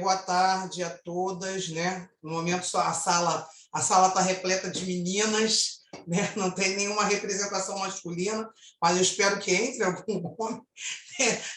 Boa tarde a todas, né? No momento só a sala está repleta de meninas, né? Não tem nenhuma representação masculina, mas eu espero que entre algum homem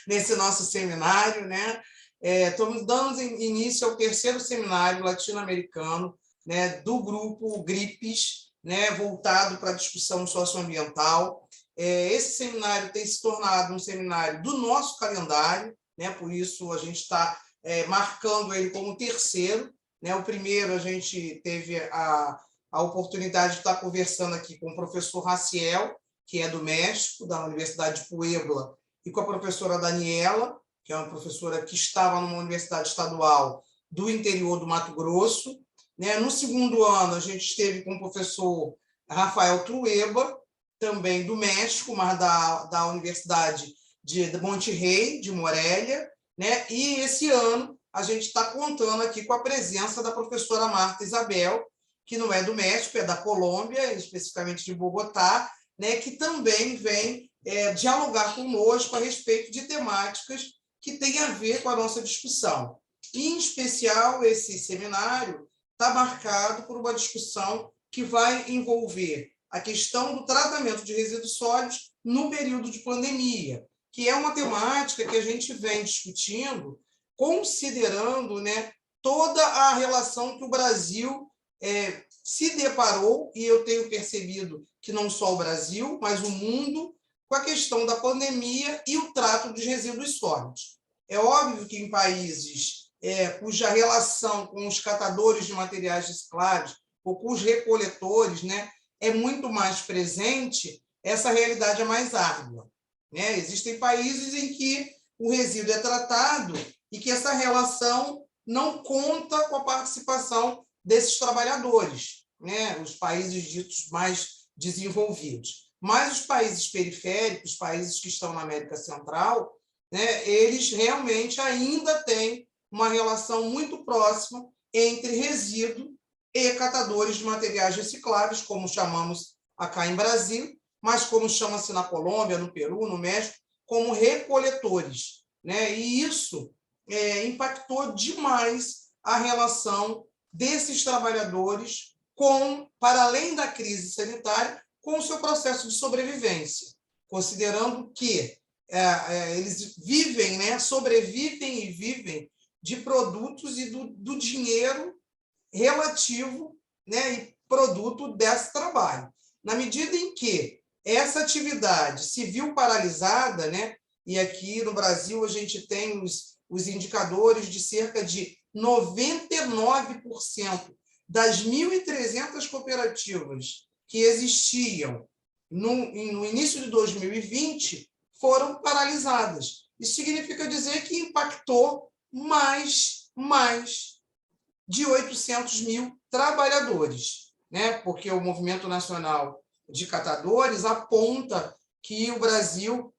nesse nosso seminário, né? Estamos dando início ao terceiro seminário latino-americano, né, do grupo GRIPES, né, voltado para a discussão socioambiental. Esse seminário tem se tornado um seminário do nosso calendário, né? Por isso a gente está marcando ele como terceiro, né? O primeiro a gente teve a oportunidade de estar conversando aqui com o professor Raciel, que é do México, da Universidade de Puebla, e com a professora Daniela, que é uma professora que estava numa universidade estadual do interior do Mato Grosso, né? No segundo ano, a gente esteve com o professor Rafael Trueba, também do México, mas da Universidade de Monterrey, de Morelia, né? E esse ano a gente está contando aqui com a presença da professora Marta Isabel, que não é do México, é da Colômbia, especificamente de Bogotá, né? Que também vem dialogar conosco a respeito de temáticas que têm a ver com a nossa discussão. E, em especial, esse seminário está marcado por uma discussão que vai envolver a questão do tratamento de resíduos sólidos no período de pandemia, que é uma temática que a gente vem discutindo, considerando, né, toda a relação que o Brasil se deparou, e eu tenho percebido que não só o Brasil, mas o mundo, com a questão da pandemia e o trato dos resíduos sólidos. É óbvio que em países cuja relação com os catadores de materiais reciclados ou com os recoletores, né, é muito mais presente, essa realidade é mais árdua, né? Existem países em que o resíduo é tratado e que essa relação não conta com a participação desses trabalhadores, né? Os países ditos mais desenvolvidos. Mas os países periféricos, os países que estão na América Central, né, eles realmente ainda têm uma relação muito próxima entre resíduo e catadores de materiais recicláveis, como chamamos acá em Brasil, mas como chama-se na Colômbia, no Peru, no México, como recoletores, né? E isso impactou demais a relação desses trabalhadores para além da crise sanitária, com o seu processo de sobrevivência, considerando que eles vivem, né, sobrevivem e vivem de produtos e do dinheiro relativo, né, e produto desse trabalho. Na medida em que essa atividade se viu paralisada, né, e aqui no Brasil a gente tem os indicadores de cerca de 99% das 1.300 cooperativas que existiam no início de 2020 foram paralisadas. Isso significa dizer que impactou mais de 800 mil trabalhadores, né? Porque o Movimento Nacional de Catadores aponta que o Brasil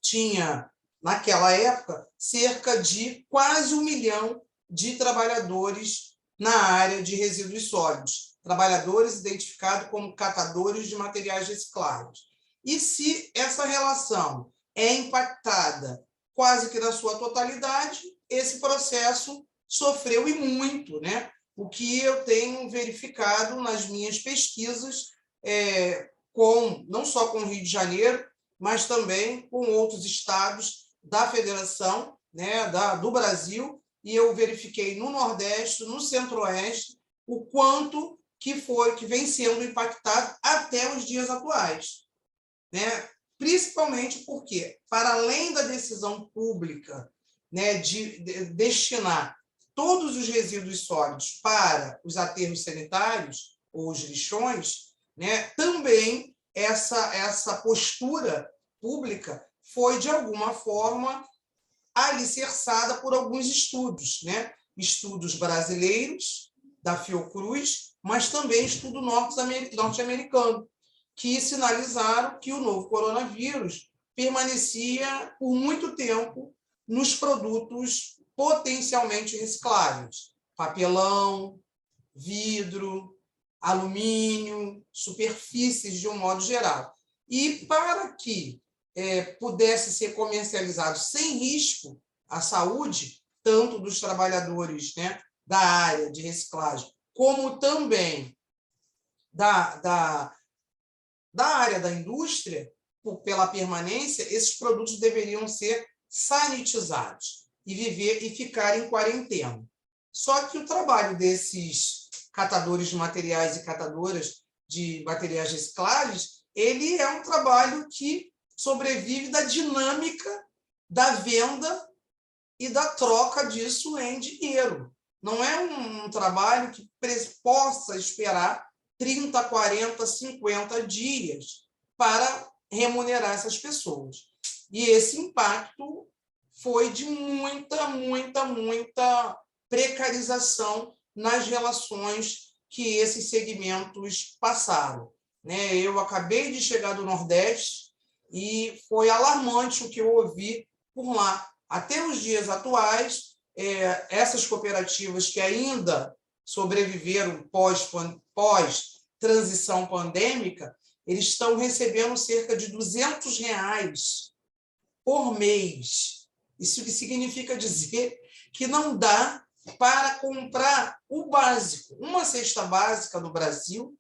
tinha, naquela época, cerca de quase 1 milhão de trabalhadores na área de resíduos sólidos, trabalhadores identificados como catadores de materiais recicláveis. E se essa relação é impactada quase que na sua totalidade, esse processo sofreu e muito, né? O que eu tenho verificado nas minhas pesquisas, não só com o Rio de Janeiro, mas também com outros estados da federação, né, do Brasil, e eu verifiquei no Nordeste, no Centro-Oeste, o quanto que vem sendo impactado até os dias atuais, né? Principalmente porque, para além da decisão pública, né, de destinar todos os resíduos sólidos para os aterros sanitários ou os lixões, né, também essa postura pública foi, de alguma forma, alicerçada por alguns estudos, né? Estudos brasileiros, da Fiocruz, mas também estudo norte-americano, que sinalizaram que o novo coronavírus permanecia por muito tempo nos produtos potencialmente recicláveis, papelão, vidro, alumínio, superfícies de um modo geral. E para que pudesse ser comercializado sem risco à saúde, tanto dos trabalhadores, né, da área de reciclagem, como também da área da indústria, pela permanência, esses produtos deveriam ser sanitizados e ficar em quarentena. Só que o trabalho desses catadores de materiais e catadoras de materiais recicláveis, ele é um trabalho que sobrevive da dinâmica da venda e da troca disso em dinheiro. Não é um trabalho que possa esperar 30, 40, 50 dias para remunerar essas pessoas. E esse impacto foi de muita precarização nas relações que esses segmentos passaram. Né? Eu acabei de chegar do Nordeste e foi alarmante o que eu ouvi por lá. Até os dias atuais, essas cooperativas que ainda sobreviveram pós-transição pandêmica, eles estão recebendo cerca de R$200 por mês. Isso significa dizer que não dá para comprar o básico. Uma cesta básica no Brasil,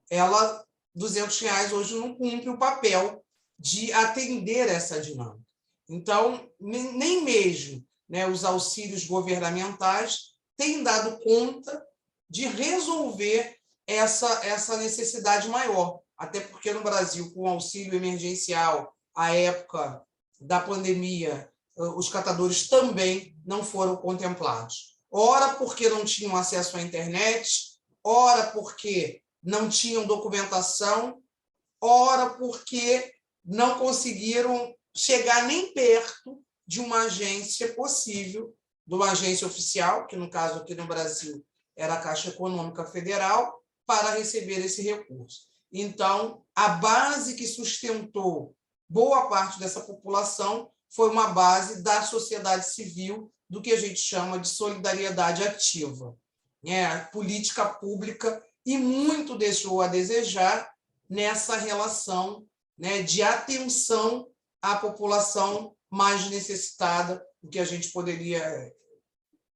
R$200 hoje não cumpre o papel de atender essa dinâmica. Então, nem mesmo, né, os auxílios governamentais têm dado conta de resolver essa necessidade maior. Até porque no Brasil, com o auxílio emergencial, à época da pandemia, os catadores também não foram contemplados. Ora porque não tinham acesso à internet, ora porque não tinham documentação, ora porque não conseguiram chegar nem perto de uma agência possível, de uma agência oficial, que no caso aqui no Brasil era a Caixa Econômica Federal, para receber esse recurso. Então, a base que sustentou boa parte dessa população foi uma base da sociedade civil, do que a gente chama de solidariedade ativa. Política pública, e muito deixou a desejar nessa relação, né, de atenção à população mais necessitada, o que a gente poderia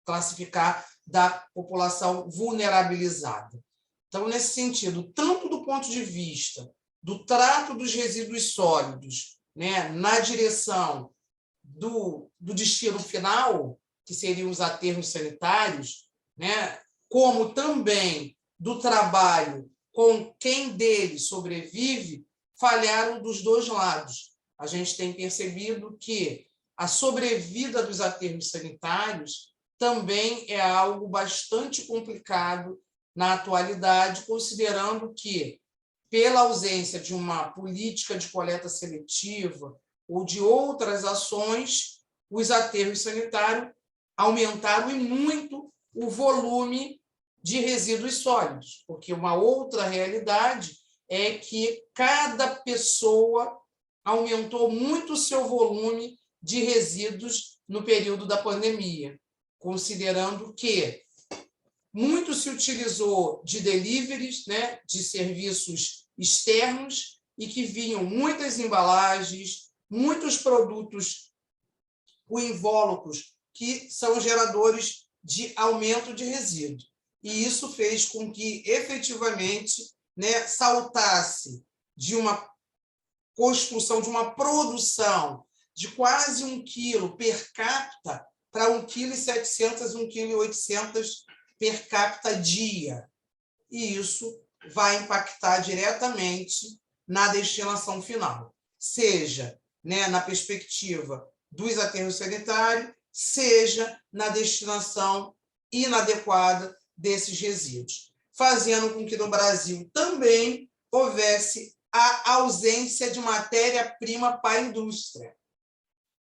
classificar da população vulnerabilizada. Então, nesse sentido, tanto do ponto de vista do trato dos resíduos sólidos, né, na direção do destino final, que seriam os aterros sanitários, né, como também do trabalho com quem dele sobrevive, falharam dos dois lados. A gente tem percebido que a sobrevida dos aterros sanitários também é algo bastante complicado na atualidade, considerando que, pela ausência de uma política de coleta seletiva ou de outras ações, os aterros sanitários aumentaram e muito o volume de resíduos sólidos, porque uma outra realidade é que cada pessoa aumentou muito o seu volume de resíduos no período da pandemia, considerando que muito se utilizou de deliveries, né, de serviços externos, e que vinham muitas embalagens, muitos produtos com invólucros que são geradores de aumento de resíduo. E isso fez com que, efetivamente, né, saltasse de uma construção, de uma produção de quase 1 quilo per capita para 1,7 kg, 1,8 kg per capita dia. E isso vai impactar diretamente na destinação final, seja, né, na perspectiva dos aterros sanitários, seja na destinação inadequada desses resíduos, fazendo com que no Brasil também houvesse a ausência de matéria-prima para a indústria.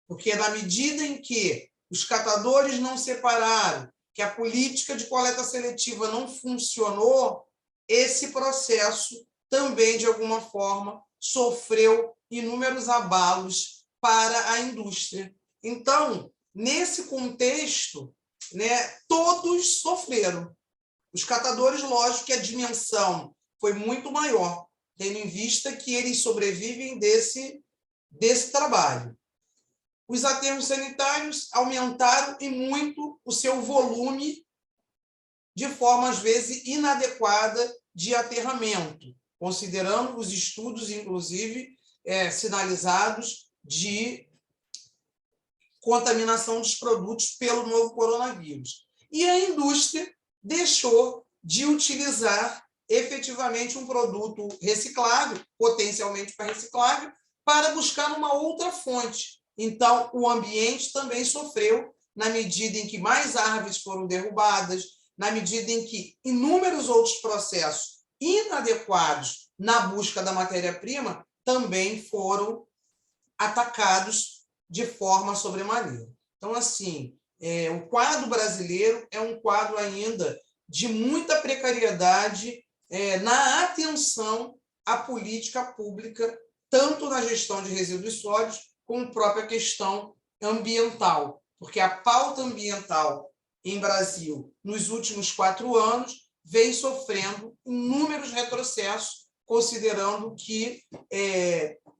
Porque na medida em que os catadores não separaram, que a política de coleta seletiva não funcionou, esse processo também, de alguma forma, sofreu inúmeros abalos para a indústria. Então, nesse contexto, né, todos sofreram. Os catadores, lógico que a dimensão foi muito maior, tendo em vista que eles sobrevivem desse trabalho. os aterros sanitários aumentaram e muito o seu volume de forma, às vezes, inadequada de aterramento, considerando os estudos, inclusive, sinalizados de contaminação dos produtos pelo novo coronavírus. E a indústria deixou de utilizar efetivamente um produto reciclável, potencialmente para reciclável, para buscar uma outra fonte. Então, o ambiente também sofreu, na medida em que mais árvores foram derrubadas, na medida em que inúmeros outros processos inadequados na busca da matéria-prima também foram atacados de forma sobremaneira. Então, assim, o quadro brasileiro é um quadro ainda de muita precariedade na atenção à política pública, tanto na gestão de resíduos sólidos, como a própria questão ambiental, porque a pauta ambiental em Brasil, nos últimos 4 anos, vem sofrendo inúmeros retrocessos, considerando que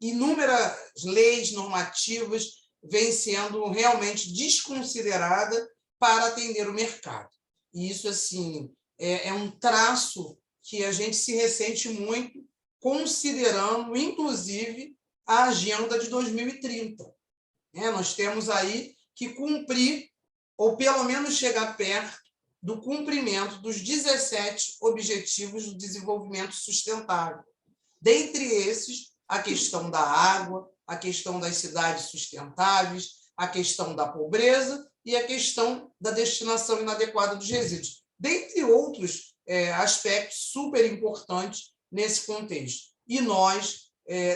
inúmeras leis normativas vêm sendo realmente desconsideradas para atender o mercado. E isso, assim, é um traço que a gente se ressente muito, considerando, inclusive, a agenda de 2030. Nós temos aí que cumprir, ou pelo menos chegar perto do cumprimento dos 17 Objetivos do Desenvolvimento Sustentável. Dentre esses, a questão da água, a questão das cidades sustentáveis, a questão da pobreza e a questão da destinação inadequada dos resíduos, dentre outros aspectos super importantes nesse contexto. E nós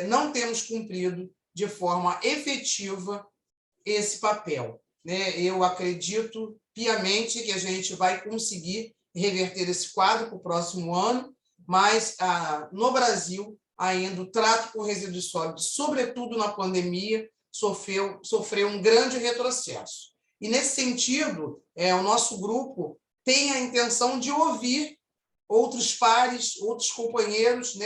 não temos cumprido de forma efetiva esse papel. Eu acredito piamente que a gente vai conseguir reverter esse quadro para o próximo ano, mas no Brasil, ainda o trato com resíduos sólidos, sobretudo na pandemia, sofreu um grande retrocesso. E, nesse sentido, o nosso grupo tem a intenção de ouvir outros pares, outros companheiros,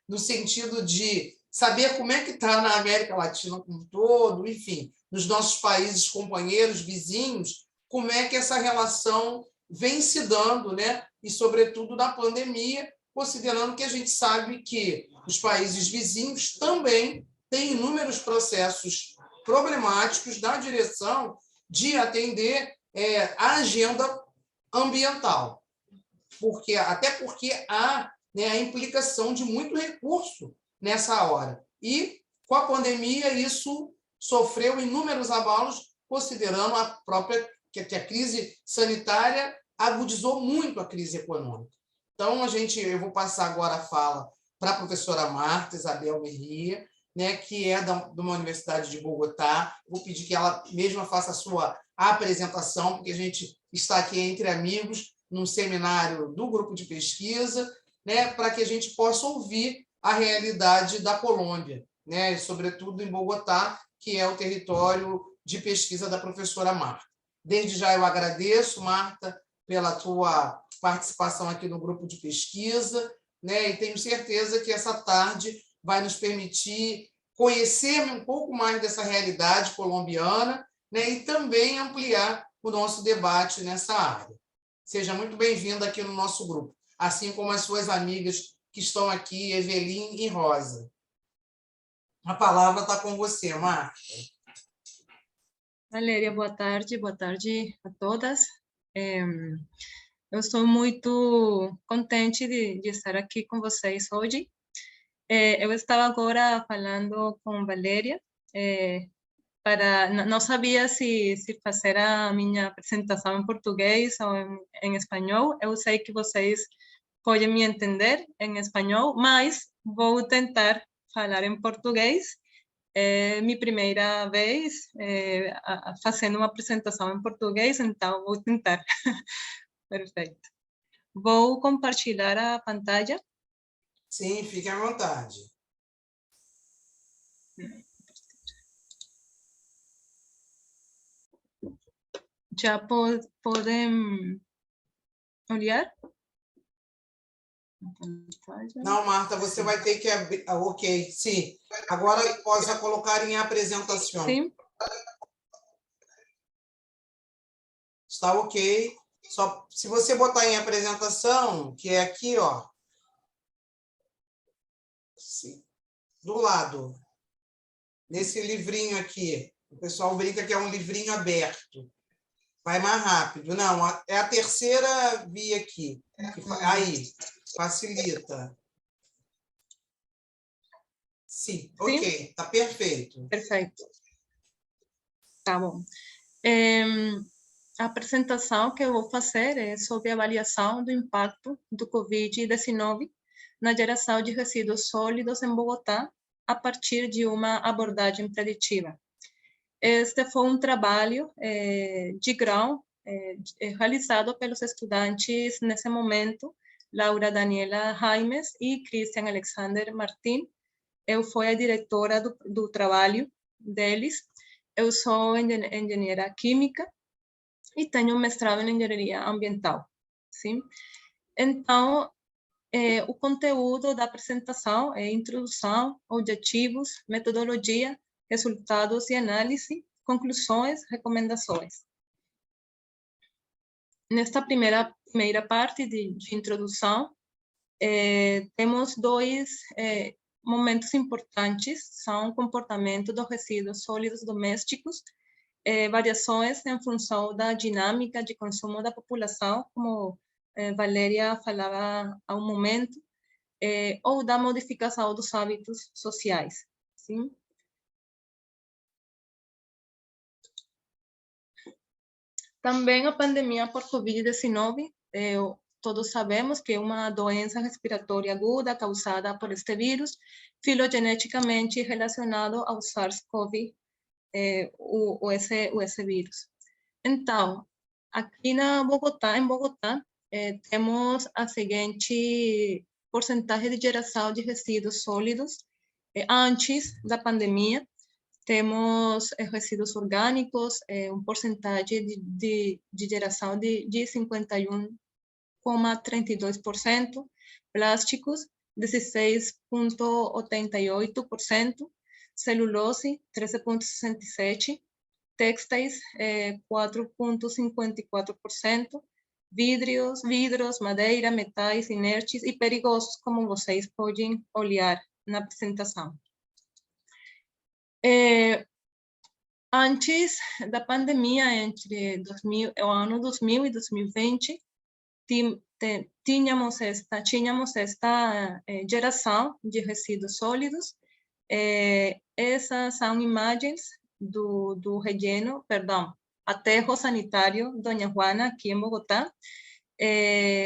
no sentido de saber como é que está na América Latina como um todo, enfim, nos nossos países companheiros, vizinhos, como é que essa relação vem se dando, e, sobretudo, na pandemia, considerando que a gente sabe que os países vizinhos também têm inúmeros processos problemáticos na direção de atender a agenda ambiental, até porque há a implicação de muito recurso nessa hora. E, com a pandemia, isso sofreu inúmeros abalos, considerando que a crise sanitária agudizou muito a crise econômica. Então, eu vou passar agora a fala para a professora Marta Isabel Merria, que é de uma universidade de Bogotá. Vou pedir que ela mesma faça a sua apresentação, porque a gente está aqui entre amigos, num seminário do grupo de pesquisa, para que a gente possa ouvir a realidade da Colômbia, sobretudo em Bogotá, que é o território de pesquisa da professora Marta. Desde já eu agradeço, Marta, pela tua participação aqui no grupo de pesquisa, e tenho certeza que essa tarde vai nos permitir conhecer um pouco mais dessa realidade colombiana, e também ampliar o nosso debate nessa área. Seja muito bem-vinda aqui no nosso grupo, assim como as suas amigas que estão aqui, Evelyn e Rosa. A palavra está com você, Marta. Valéria, boa tarde a todas. Eu estou muito contente de estar aqui com vocês hoje. Eu estava agora falando com Valéria, não sabia se fazer a minha apresentação em português ou em espanhol. Eu sei que vocês podem me entender em espanhol, mas vou tentar falar em português. É minha primeira vez fazendo uma apresentação em português, então vou tentar. Perfeito. Vou compartilhar a pantalla. Sim, fique à vontade. Já podem olhar? Não, Marta, você vai ter que abrir. Ok, sim. Agora possa colocar em apresentação. Sim. Está ok. Só se você botar em apresentação, que é aqui, ó, do lado, nesse livrinho aqui, o pessoal brinca que é um livrinho aberto. Vai mais rápido. Não, é a terceira via aqui. Aí, facilita. Sim, ok, está perfeito. Perfeito. Tá bom. A apresentação que eu vou fazer é sobre a avaliação do impacto do Covid-19 na geração de resíduos sólidos em Bogotá a partir de uma abordagem preditiva. Este foi um trabalho de grau realizado pelos estudantes nesse momento, Laura Daniela Jaimes e Christian Alexander Martin. Eu fui a diretora do trabalho deles. Eu sou engenheira química e tenho um mestrado em engenharia ambiental. Sim? Então, o conteúdo da apresentação é introdução, objetivos, metodologia, resultados e análise, conclusões, recomendações. Nesta primeira parte de introdução, temos dois momentos importantes, são o comportamento dos resíduos sólidos domésticos, variações em função da dinâmica de consumo da população, como Valéria falava há um momento, ou da modificação dos hábitos sociais. Sim? Também a pandemia por Covid-19, todos sabemos que é uma doença respiratória aguda causada por este vírus, filogeneticamente relacionado ao SARS-CoV, esse vírus. Então, aqui em Bogotá, temos a seguinte porcentagem de geração de resíduos sólidos antes da pandemia. Temos resíduos orgânicos, porcentagem de geração de 51,32%, plásticos, 16,88%, celulose, 13,67%, textos, 4,54%, vidros, madeira, metais inertes e perigosos, como vocês podem olhar na apresentação. Antes da pandemia, entre o ano 2000 e 2020, tínhamos esta geração de resíduos sólidos. Essas são imagens do relleno, aterro sanitário Doña Juana, aqui em Bogotá.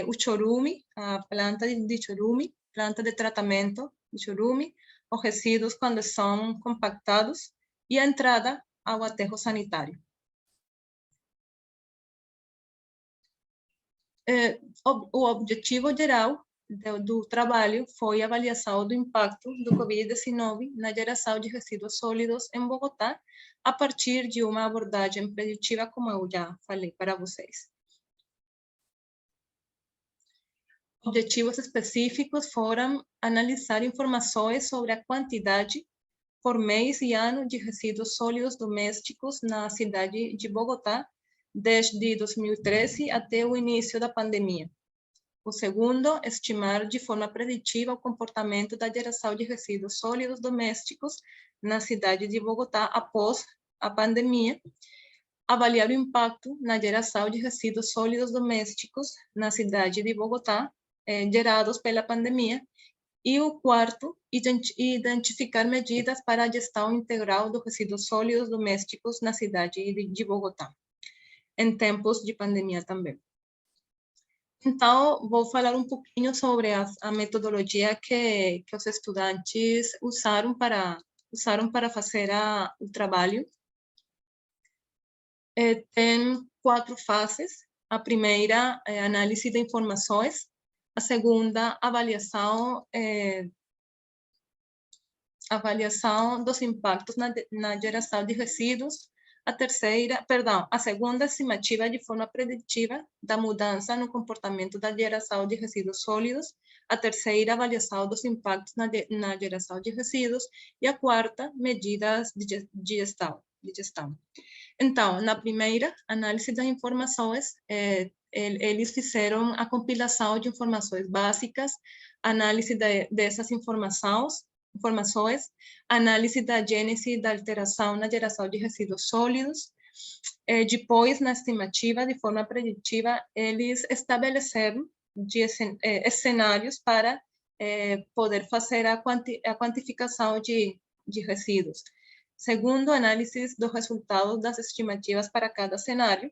O chorume, a planta de chorume, planta de tratamento de chorume, os resíduos quando são compactados e a entrada ao aterro sanitário. O objetivo geral do trabalho foi a avaliação do impacto do Covid-19 na geração de resíduos sólidos em Bogotá a partir de uma abordagem preditiva, como eu já falei para vocês. Objetivos específicos foram analisar informações sobre a quantidade por mês e ano de resíduos sólidos domésticos na cidade de Bogotá desde 2013 até o início da pandemia. O segundo, estimar de forma preditiva o comportamento da geração de resíduos sólidos domésticos na cidade de Bogotá após a pandemia. Avaliar o impacto na geração de resíduos sólidos domésticos na cidade de Bogotá gerados pela pandemia. E o quarto, identificar medidas para a gestão integral dos resíduos sólidos domésticos na cidade de Bogotá, em tempos de pandemia também. Então, vou falar um pouquinho sobre a metodologia que os estudantes usaram para fazer o trabalho. Tem 4 fases. A primeira é a análise de informações. A segunda, avaliação dos impactos na geração de resíduos. A segunda, estimativa de forma preditiva da mudança no comportamento da geração de resíduos sólidos. A terceira, avaliação dos impactos na geração de resíduos. E a quarta, medidas de gestão. gestão. Então, na primeira análise das informações, eles fizeram a compilação de informações básicas, análise dessas informações, análise da gênese da alteração na geração de resíduos sólidos. Depois, na estimativa, de forma preditiva, eles estabeleceram cenários para poder fazer a quantificação de resíduos. Segundo, análise dos resultados das estimativas para cada cenário.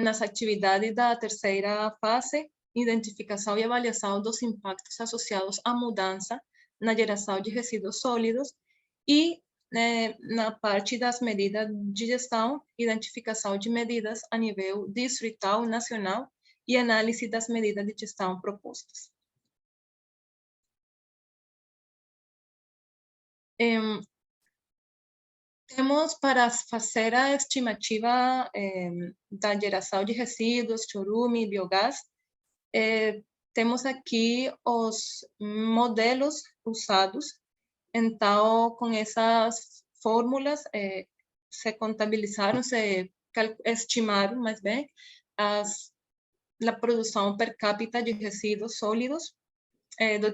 Nas atividades da terceira fase, identificação e avaliação dos impactos associados à mudança na geração de resíduos sólidos e, na parte das medidas de gestão, identificação de medidas a nível distrital, nacional e análise das medidas de gestão propostas. Temos para fazer a estimativa da geração de resíduos, chorume, biogás, temos aqui os modelos usados. Então, com essas fórmulas, se contabilizaram, se estimaram, mais bem, a produção per capita de resíduos sólidos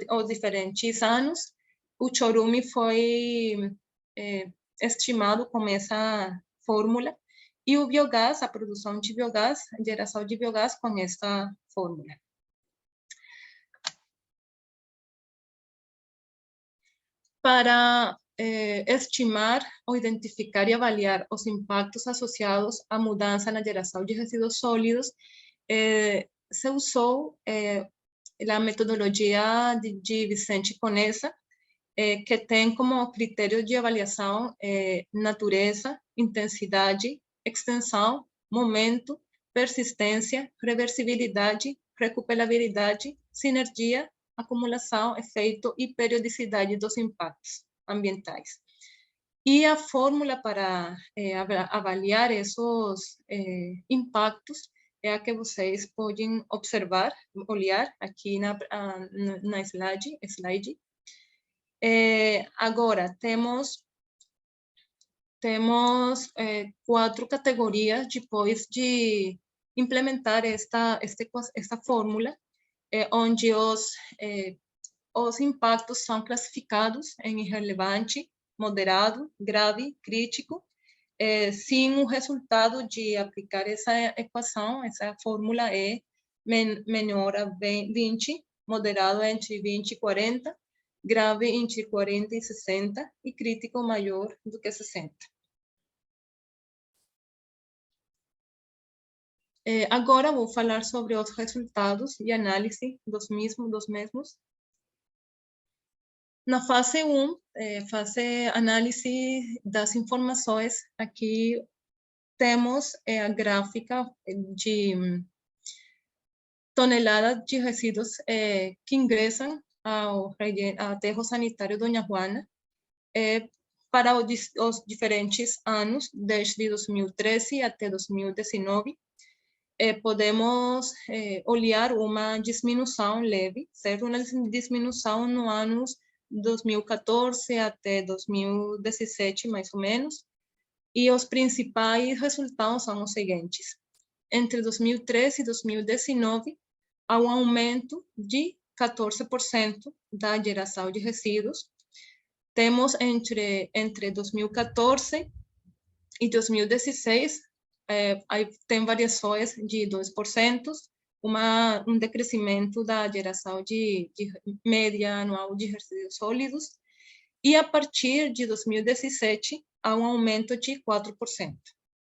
dos diferentes anos. O chorume foi estimado com essa fórmula, e o biogás, a produção de biogás, a geração de biogás com essa fórmula. Para estimar ou identificar e avaliar os impactos associados à mudança na geração de resíduos sólidos, se usou a metodologia de Vicente Conesa, que tem como critério de avaliação natureza, intensidade, extensão, momento, persistência, reversibilidade, recuperabilidade, sinergia, acumulação, efeito e periodicidade dos impactos ambientais. E a fórmula para avaliar esses impactos é a que vocês podem observar, olhar aqui na slide. Agora, temos 4 categorias depois de implementar esta fórmula, onde os impactos são classificados em irrelevante, moderado, grave, crítico, sem o resultado de aplicar essa equação, essa fórmula é menor a 20, moderado entre 20 e 40, grave entre 40 e 60 e crítico maior do que 60. Agora vou falar sobre os resultados e análise dos mesmos. Na fase 1, fase análise das informações, aqui temos a gráfica de toneladas de resíduos que ingressam ao aterro sanitário Doña Juana para os diferentes anos, desde 2013 até 2019. Podemos olhar uma diminuição leve, certo? Uma diminuição no anos 2014 até 2017, mais ou menos. E os principais resultados são os seguintes. Entre 2013 e 2019, há um aumento de 14% da geração de resíduos. Temos entre 2014 e 2016, tem variações de 2%, um decrescimento da geração de média anual de resíduos sólidos, e a partir de 2017, há um aumento de 4%,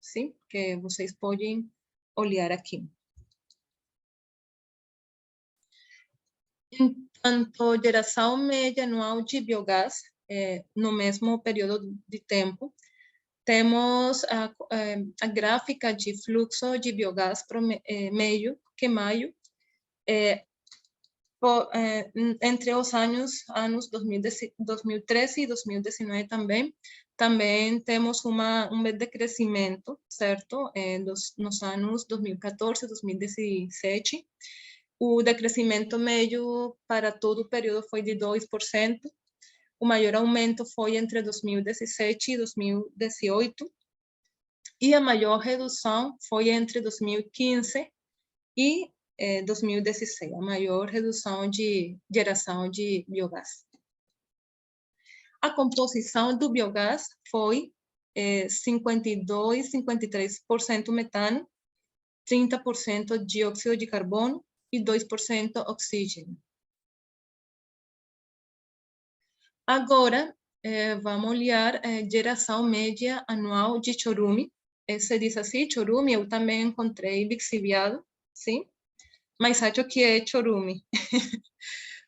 sim? Que vocês podem olhar aqui. Enquanto geração média anual de biogás, no mesmo período de tempo, temos a gráfica de fluxo de biogás meio que maio, entre os anos 2013 e 2019 também temos um decrescimento, certo? Nos anos 2014 e 2017, o decrescimento médio para todo o período foi de 2%, O maior aumento foi entre 2017 e 2018, e a maior redução foi entre 2015 e 2016, a maior redução de geração de biogás. A composição do biogás foi 53% metano, 30% dióxido de carbono e 2% oxígeno. Agora, vamos olhar a geração média anual de chorume. Se diz assim, chorume, eu também encontrei lixiviado, sim? Mas acho que é chorume.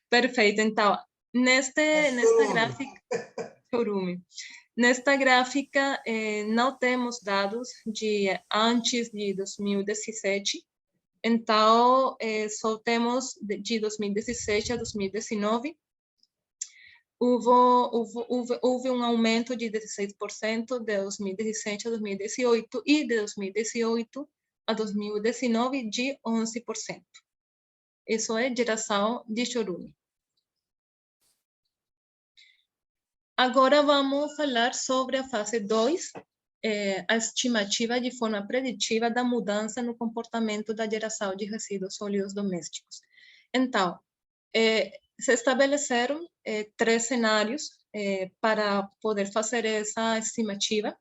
Perfeito, então, nesta gráfica, chorume. Nesta gráfica, não temos dados de antes de 2017, então, só temos de 2017 a 2019. Houve um aumento de 16% de 2017 a 2018 e de 2018 a 2019 de 11%. Isso é geração de chorume. Agora vamos falar sobre a fase 2, a estimativa de forma preditiva da mudança no comportamento da geração de resíduos sólidos domésticos. Então, se estabeleceram 3 cenários para poder fazer essa estimativa.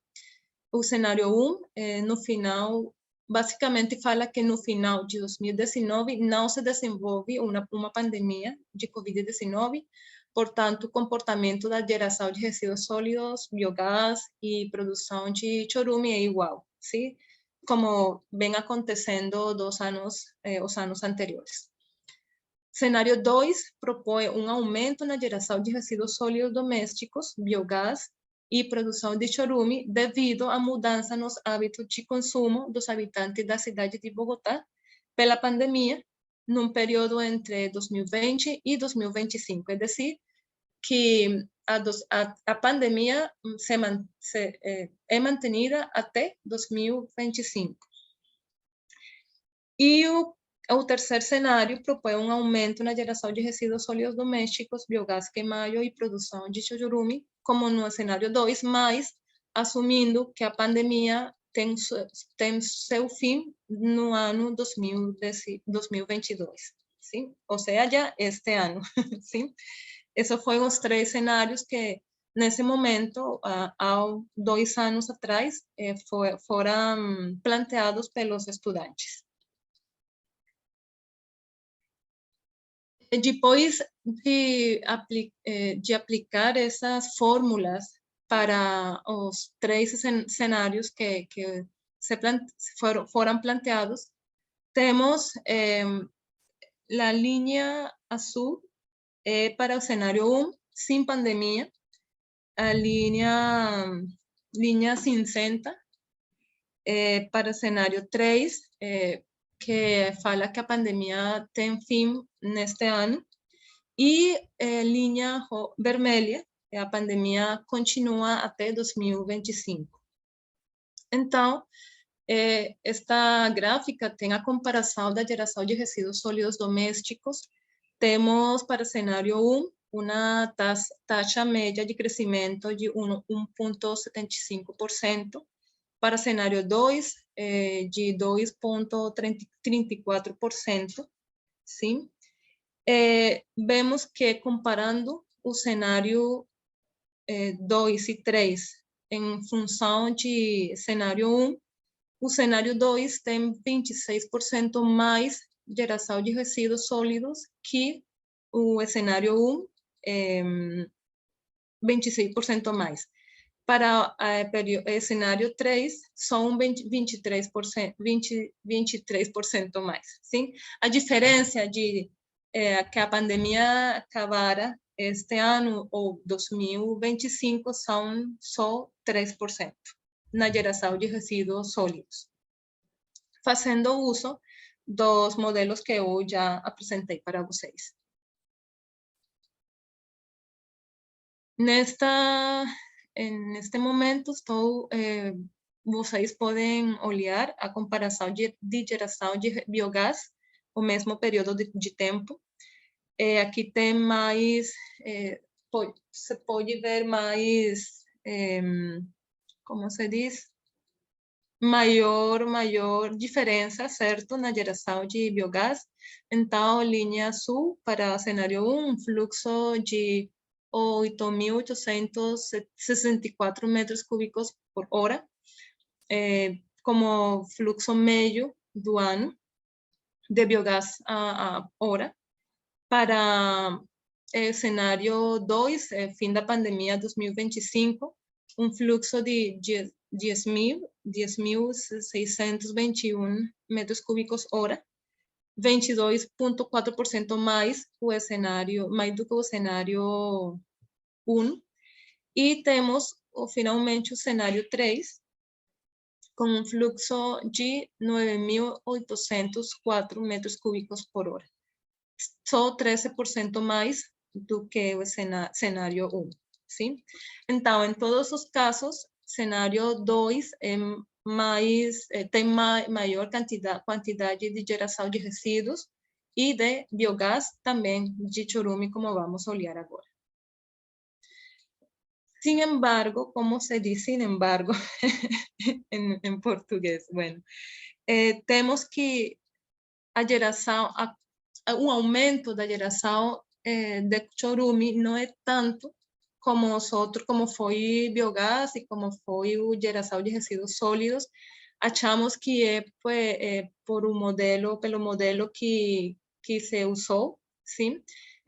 O cenário 1, no final, basicamente fala que no final de 2019 não se desenvolve uma pandemia de Covid-19, portanto, o comportamento da geração de resíduos sólidos, biogás e produção de chorume é igual, sim? Como vem acontecendo os anos anteriores. Cenário 2 propõe um aumento na geração de resíduos sólidos domésticos, biogás e produção de chorume devido à mudança nos hábitos de consumo dos habitantes da cidade de Bogotá pela pandemia, num período entre 2020 e 2025. É decir, que a pandemia é mantenida até 2025. E o terceiro cenário propõe um aumento na geração de resíduos sólidos domésticos, biogás queimado e produção de chorume, como no cenário 2, mas assumindo que a pandemia tem seu fim no ano 2022, sim? Ou seja, este ano, sim? Esses foram os 3 cenários que, nesse momento, há 2 anos atrás, foram planteados pelos estudantes. Depois de aplicar essas fórmulas para os 3 cenários que foram planteados, temos a linha azul para o cenário 1, sem pandemia, a linha cinzenta para o cenário 3, que fala que a pandemia tem fim neste ano, e linha vermelha, a pandemia continua até 2025. Então, esta gráfica tem a comparação da geração de resíduos sólidos domésticos. Temos para o cenário 1 uma taxa média de crescimento de 1,75%, para o cenário 2 de 2,34%, sim? Vemos que comparando o cenário 2 e 3 em função de cenário 1, o cenário 2 tem 26% mais geração de resíduos sólidos que o cenário 1, 26% mais. Para o cenário 3, são 23% mais. Sim? A diferença de que a pandemia acabara este ano ou 2025 são só 3% na geração de resíduos sólidos, fazendo uso dos modelos que eu já apresentei para vocês. Neste momento, vocês podem olhar a comparação de geração de biogás, o mesmo período de tempo. Aqui tem mais se pode ver mais, como se diz, maior diferença, certo, na geração de biogás. Então, linha azul para cenário 1, fluxo de 8.864 metros cúbicos por hora, como fluxo médio do ano de biogás a hora. Para cenário 2, fim da pandemia 2025, um fluxo de 10.621 metros cúbicos hora, 22,4% mais do que o cenário 1. E temos, finalmente, o cenário 3, com um fluxo de 9.804 metros cúbicos por hora. Só 13% mais do que o cenário 1, sim? Então, em todos os casos, cenário 2 tem maior quantidade de geração de resíduos e de biogás também de chorume, como vamos olhar agora. Sin embargo, como se diz sin embargo em português? Bueno, temos que a geração, um aumento da geração de chorume não é tanto como os outros, como foi biogás e como foi a geração de resíduos sólidos. Achamos que é pelo modelo que se usou, sim?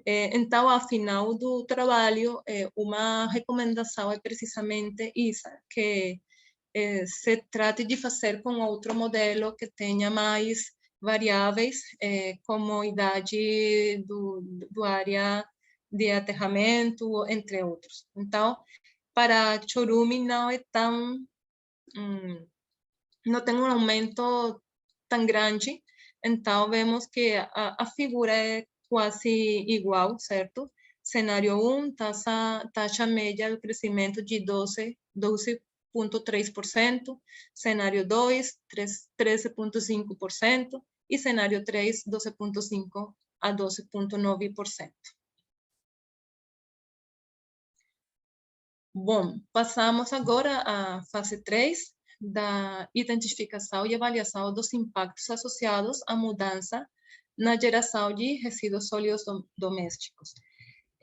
Então, ao final do trabalho, uma recomendação é precisamente essa, que se trate de fazer com outro modelo que tenha mais variáveis, como idade do área de aterramento, entre outros. Então, para chorume não é tão, não tem um aumento tão grande. Então, vemos que a figura é quase igual, certo? Cenário 1, taxa média de crescimento de 12,3%, cenário 2, 13,5%, e cenário 3, 12,5% a 12,9%. Bom, passamos agora à fase 3, da identificação e avaliação dos impactos associados à mudança na geração de resíduos sólidos domésticos.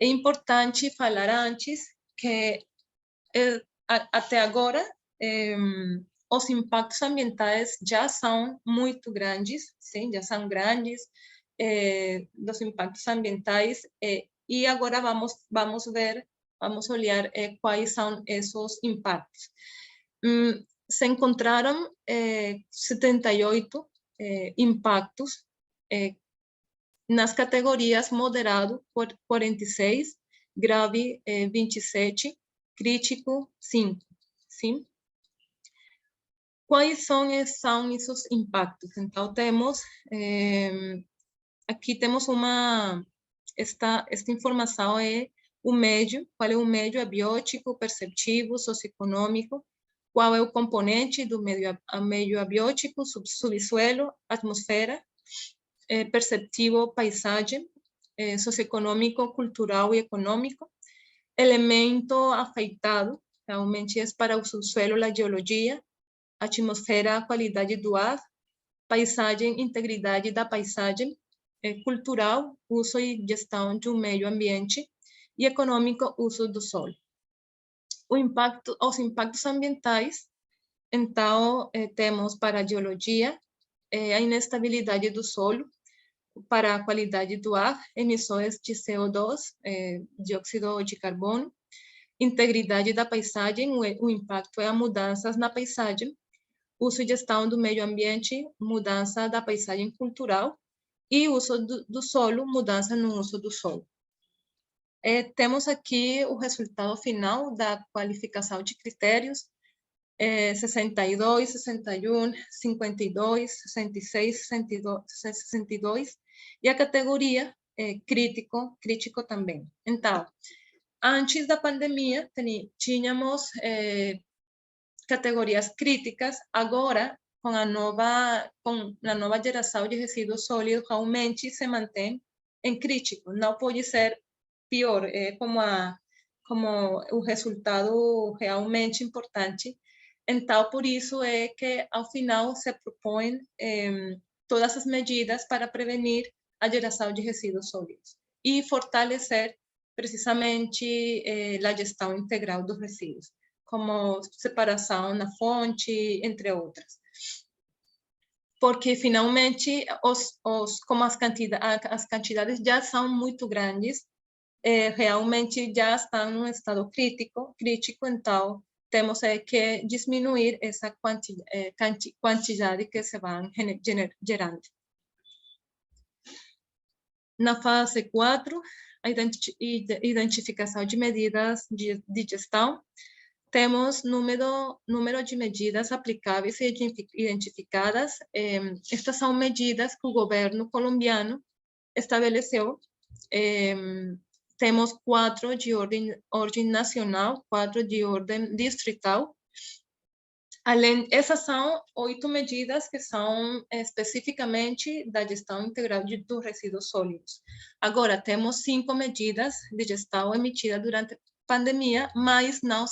É importante falar antes que até agora os impactos ambientais já são muito grandes, sim, já são grandes os impactos ambientais, e agora vamos olhar quais são esses impactos. Se encontraram 78 impactos nas categorias moderado, 46, grave, 27, crítico, 5, sim? Quais são esses impactos? Então, temos, aqui temos esta informação é o médio, qual é o médio abiótico, perceptivo, socioeconômico, qual é o componente do meio abiótico, subsuelo, atmosfera, perceptivo, paisagem, socioeconômico, cultural e econômico, elemento afetado, realmente é para o subsuelo, a geologia, atmosfera, qualidade do ar, paisagem, integridade da paisagem, cultural, uso e gestão de um meio ambiente, e econômico, uso do solo. Os impactos ambientais, então, temos para a geologia, a inestabilidade do solo, para a qualidade do ar, emissões de CO2, dióxido de carbono, integridade da paisagem, o impacto é a mudanças na paisagem, uso e gestão do meio ambiente, mudança da paisagem cultural, e uso do solo, mudança no uso do solo. Temos aqui o resultado final da qualificação de critérios, 62, 61, 52, 66, 62, e a categoria crítico também. Então, antes da pandemia, tínhamos categorias críticas. Agora, com a nova geração de resíduos sólidos, realmente se mantém em crítico. Não pode ser pior, como a como o resultado realmente importante. Então, por isso é que, ao final, se propõem todas as medidas para prevenir a geração de resíduos sólidos e fortalecer, precisamente, a gestão integral dos resíduos, como separação na fonte, entre outras. Porque, finalmente, como as quantidades já são muito grandes, realmente já estão num estado crítico, então temos que diminuir essa quantidade que se vai gerando. Na fase 4, a identificação de medidas de gestão, temos número de medidas aplicáveis e identificadas. Estas são medidas que o governo colombiano estabeleceu. Temos 4 de ordem nacional, 4 de ordem distrital. Além, essas são 8 medidas que são especificamente da gestão integral dos resíduos sólidos. Agora, temos 5 medidas de gestão emitidas durante a pandemia, mas não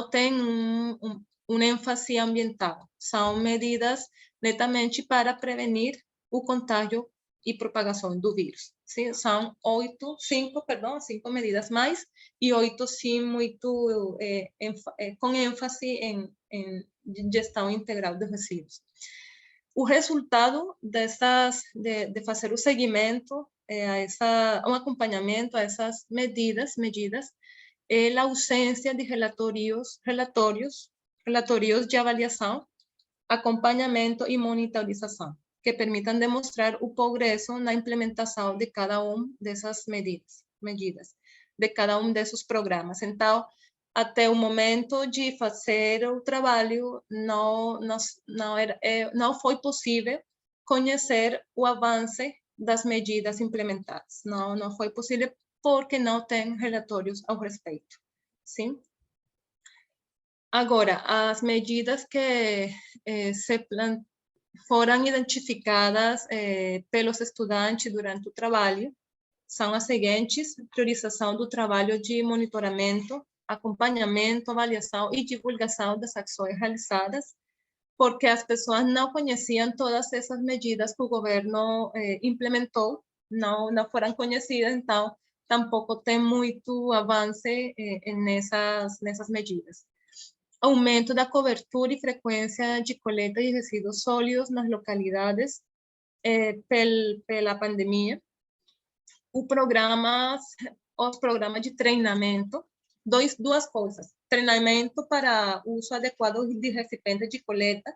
têm um ênfase ambiental. São medidas netamente para prevenir o contágio e propagação do vírus. Sim? São 5 medidas mais, e 8 sim muito com ênfase em gestão integral dos resíduos. O resultado de fazer o seguimento, um acompanhamento a essas medidas é a ausência de relatórios de avaliação, acompanhamento e monitorização, que permitam demonstrar o progresso na implementação de cada dessas medidas, de cada desses programas. Então, até o momento de fazer o trabalho, não foi possível conhecer o avanço das medidas implementadas. Não foi possível porque não tem relatórios ao respeito. Sim? Agora, as medidas que foram identificadas pelos estudantes durante o trabalho são as seguintes: priorização do trabalho de monitoramento, acompanhamento, avaliação e divulgação das ações realizadas, porque as pessoas não conheciam todas essas medidas que o governo implementou, não foram conhecidas, então tampouco tem muito avanço nessas medidas. Aumento da cobertura e frequência de coleta de resíduos sólidos nas localidades pela pandemia. Os programas de treinamento, duas coisas: treinamento para uso adequado de recipientes de coleta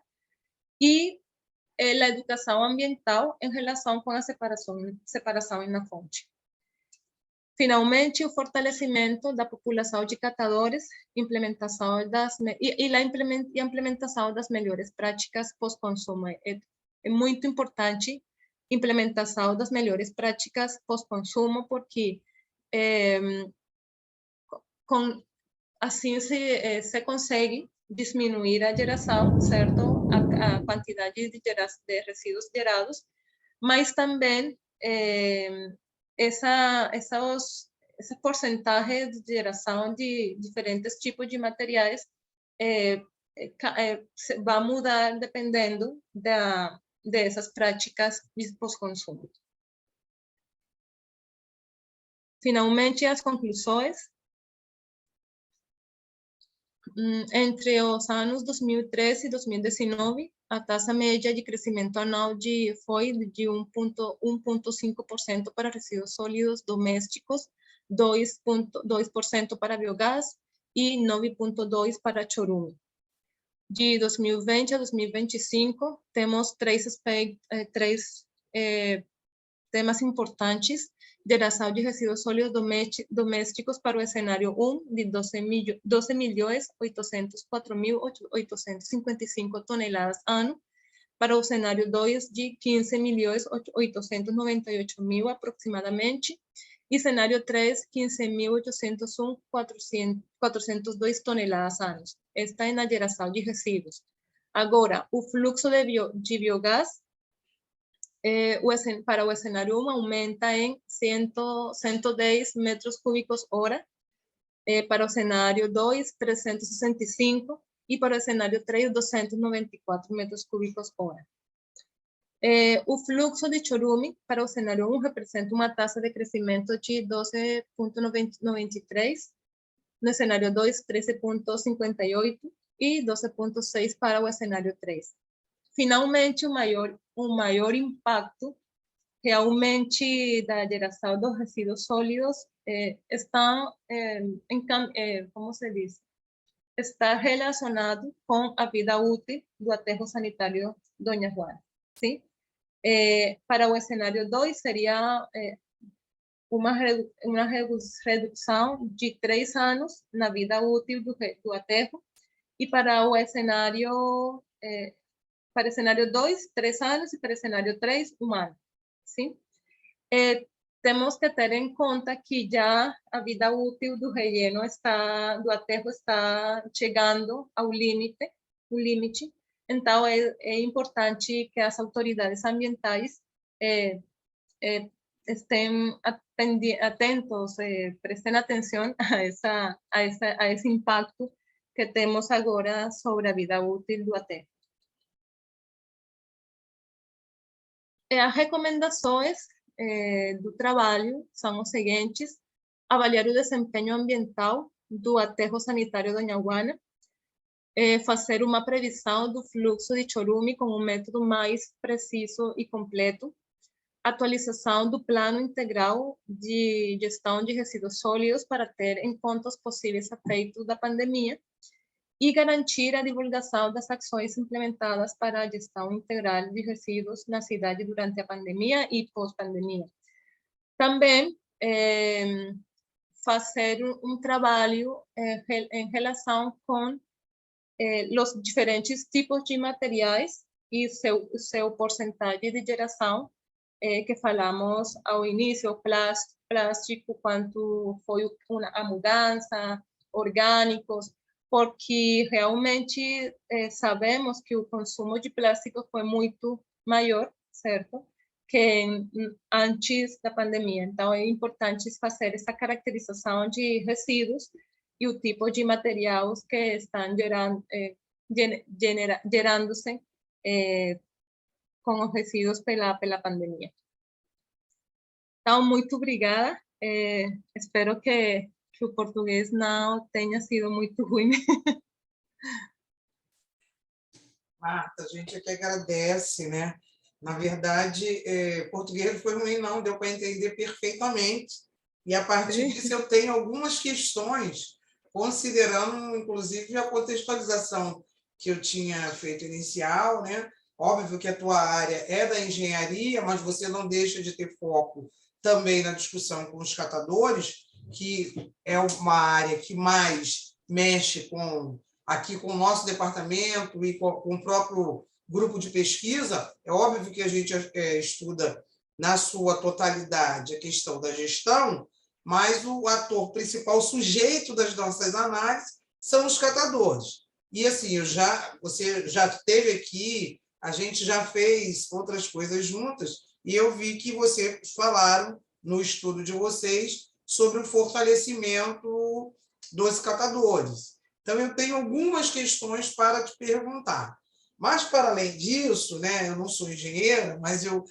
e a educação ambiental em relação com a separação na fonte. Finalmente, o fortalecimento da população de catadores, implementação a implementação das melhores práticas pós-consumo. É muito importante a implementação das melhores práticas pós-consumo, porque assim se consegue diminuir a geração, certo? A quantidade de resíduos gerados, mas também essas porcentagens de geração de diferentes tipos de materiais vai mudar dependendo dessas práticas de pós-consumo. Finalmente, as conclusões. Entre os anos 2013 e 2019, a taxa média de crescimento anual foi de 1,5% para resíduos sólidos domésticos, 2,2% para biogás e 9,2% para chorume. De 2020 a 2025, temos três temas importantes: geração de resíduos sólidos domésticos para o cenário 1 de 12.804.855 toneladas ano, para o cenário 2 de 15.898.000 aproximadamente, e cenário 3, 15.801.402 toneladas anos. Esta é na geração de resíduos. Agora, o fluxo de biogás para o cenário 1 aumenta em 110 metros cúbicos hora, Para o cenário 2, 365, e para o cenário 3, 294 metros cúbicos hora. O fluxo de chorume para o cenário 1 representa uma taxa de crescimento de 12,93, no cenário 2, 13,58 e 12,6 para o cenário 3. Finalmente, o maior impacto realmente da geração dos resíduos sólidos está, como se diz, está relacionado com a vida útil do aterro sanitário Doña Juana. ¿Sí? Para o cenário 2, seria uma redução de 3 anos na vida útil do aterro, e para o cenário 2, 3 anos, e para o cenário 3, 1 ano. ¿Sí? Temos que ter em conta que já a vida útil do relleno do aterro está chegando ao limite, então é importante que as autoridades ambientais estén atentos, prestem atenção a esse impacto que temos agora sobre a vida útil do aterro. As recomendações do trabalho são os seguintes: avaliar o desempenho ambiental do aterro sanitário Doña Juana, fazer uma previsão do fluxo de chorume com um método mais preciso e completo, atualização do plano integral de gestão de resíduos sólidos para ter em conta os possíveis efeitos da pandemia, e garantir a divulgação das ações implementadas para a gestão integral de resíduos na cidade durante a pandemia e pós-pandemia. Também fazer um trabalho em relação com os diferentes tipos de materiais e seu porcentagem de geração, que falamos ao início, plástico, quanto foi a mudança, orgânicos, porque realmente sabemos que o consumo de plástico foi muito maior, certo? Que antes da pandemia. Então, é importante fazer essa caracterização de resíduos e o tipo de materiais que estão gerando-se com os resíduos pela pandemia. Então, muito obrigada. Espero que o português não tenha sido muito ruim. Marta, a gente aqui agradece, né? Na verdade, português não foi ruim, não, deu para entender perfeitamente. E a partir disso eu tenho algumas questões, considerando, inclusive, a contextualização que eu tinha feito inicial, né? Óbvio que a tua área é da engenharia, mas você não deixa de ter foco também na discussão com os catadores, que é uma área que mais mexe aqui com o nosso departamento e com o próprio grupo de pesquisa. É óbvio que a gente estuda na sua totalidade a questão da gestão, mas o ator principal, o sujeito das nossas análises, são os catadores. E assim, você já esteve aqui, a gente já fez outras coisas juntas, e eu vi que vocês falaram no estudo de vocês sobre o fortalecimento dos catadores. Então, eu tenho algumas questões para te perguntar. Mas, para além disso, né, eu não sou engenheira, mas eu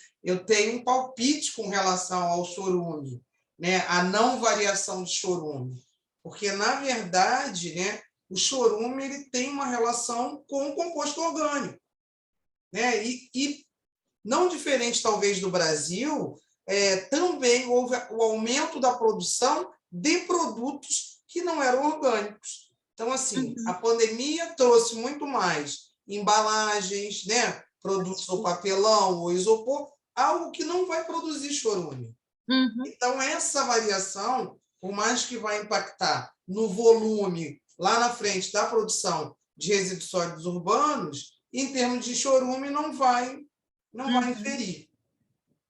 tenho um palpite com relação ao chorume, né, a não variação de chorume. Porque, na verdade, né, o chorume ele tem uma relação com o composto orgânico. Né? E não diferente, talvez, do Brasil, também houve o aumento da produção de produtos que não eram orgânicos. Então, assim, a pandemia trouxe muito mais embalagens, né? Produtos ou papelão ou isopor, algo que não vai produzir chorume. Então, essa variação, por mais que vai impactar no volume lá na frente da produção de resíduos sólidos urbanos, em termos de chorume não vai inferir.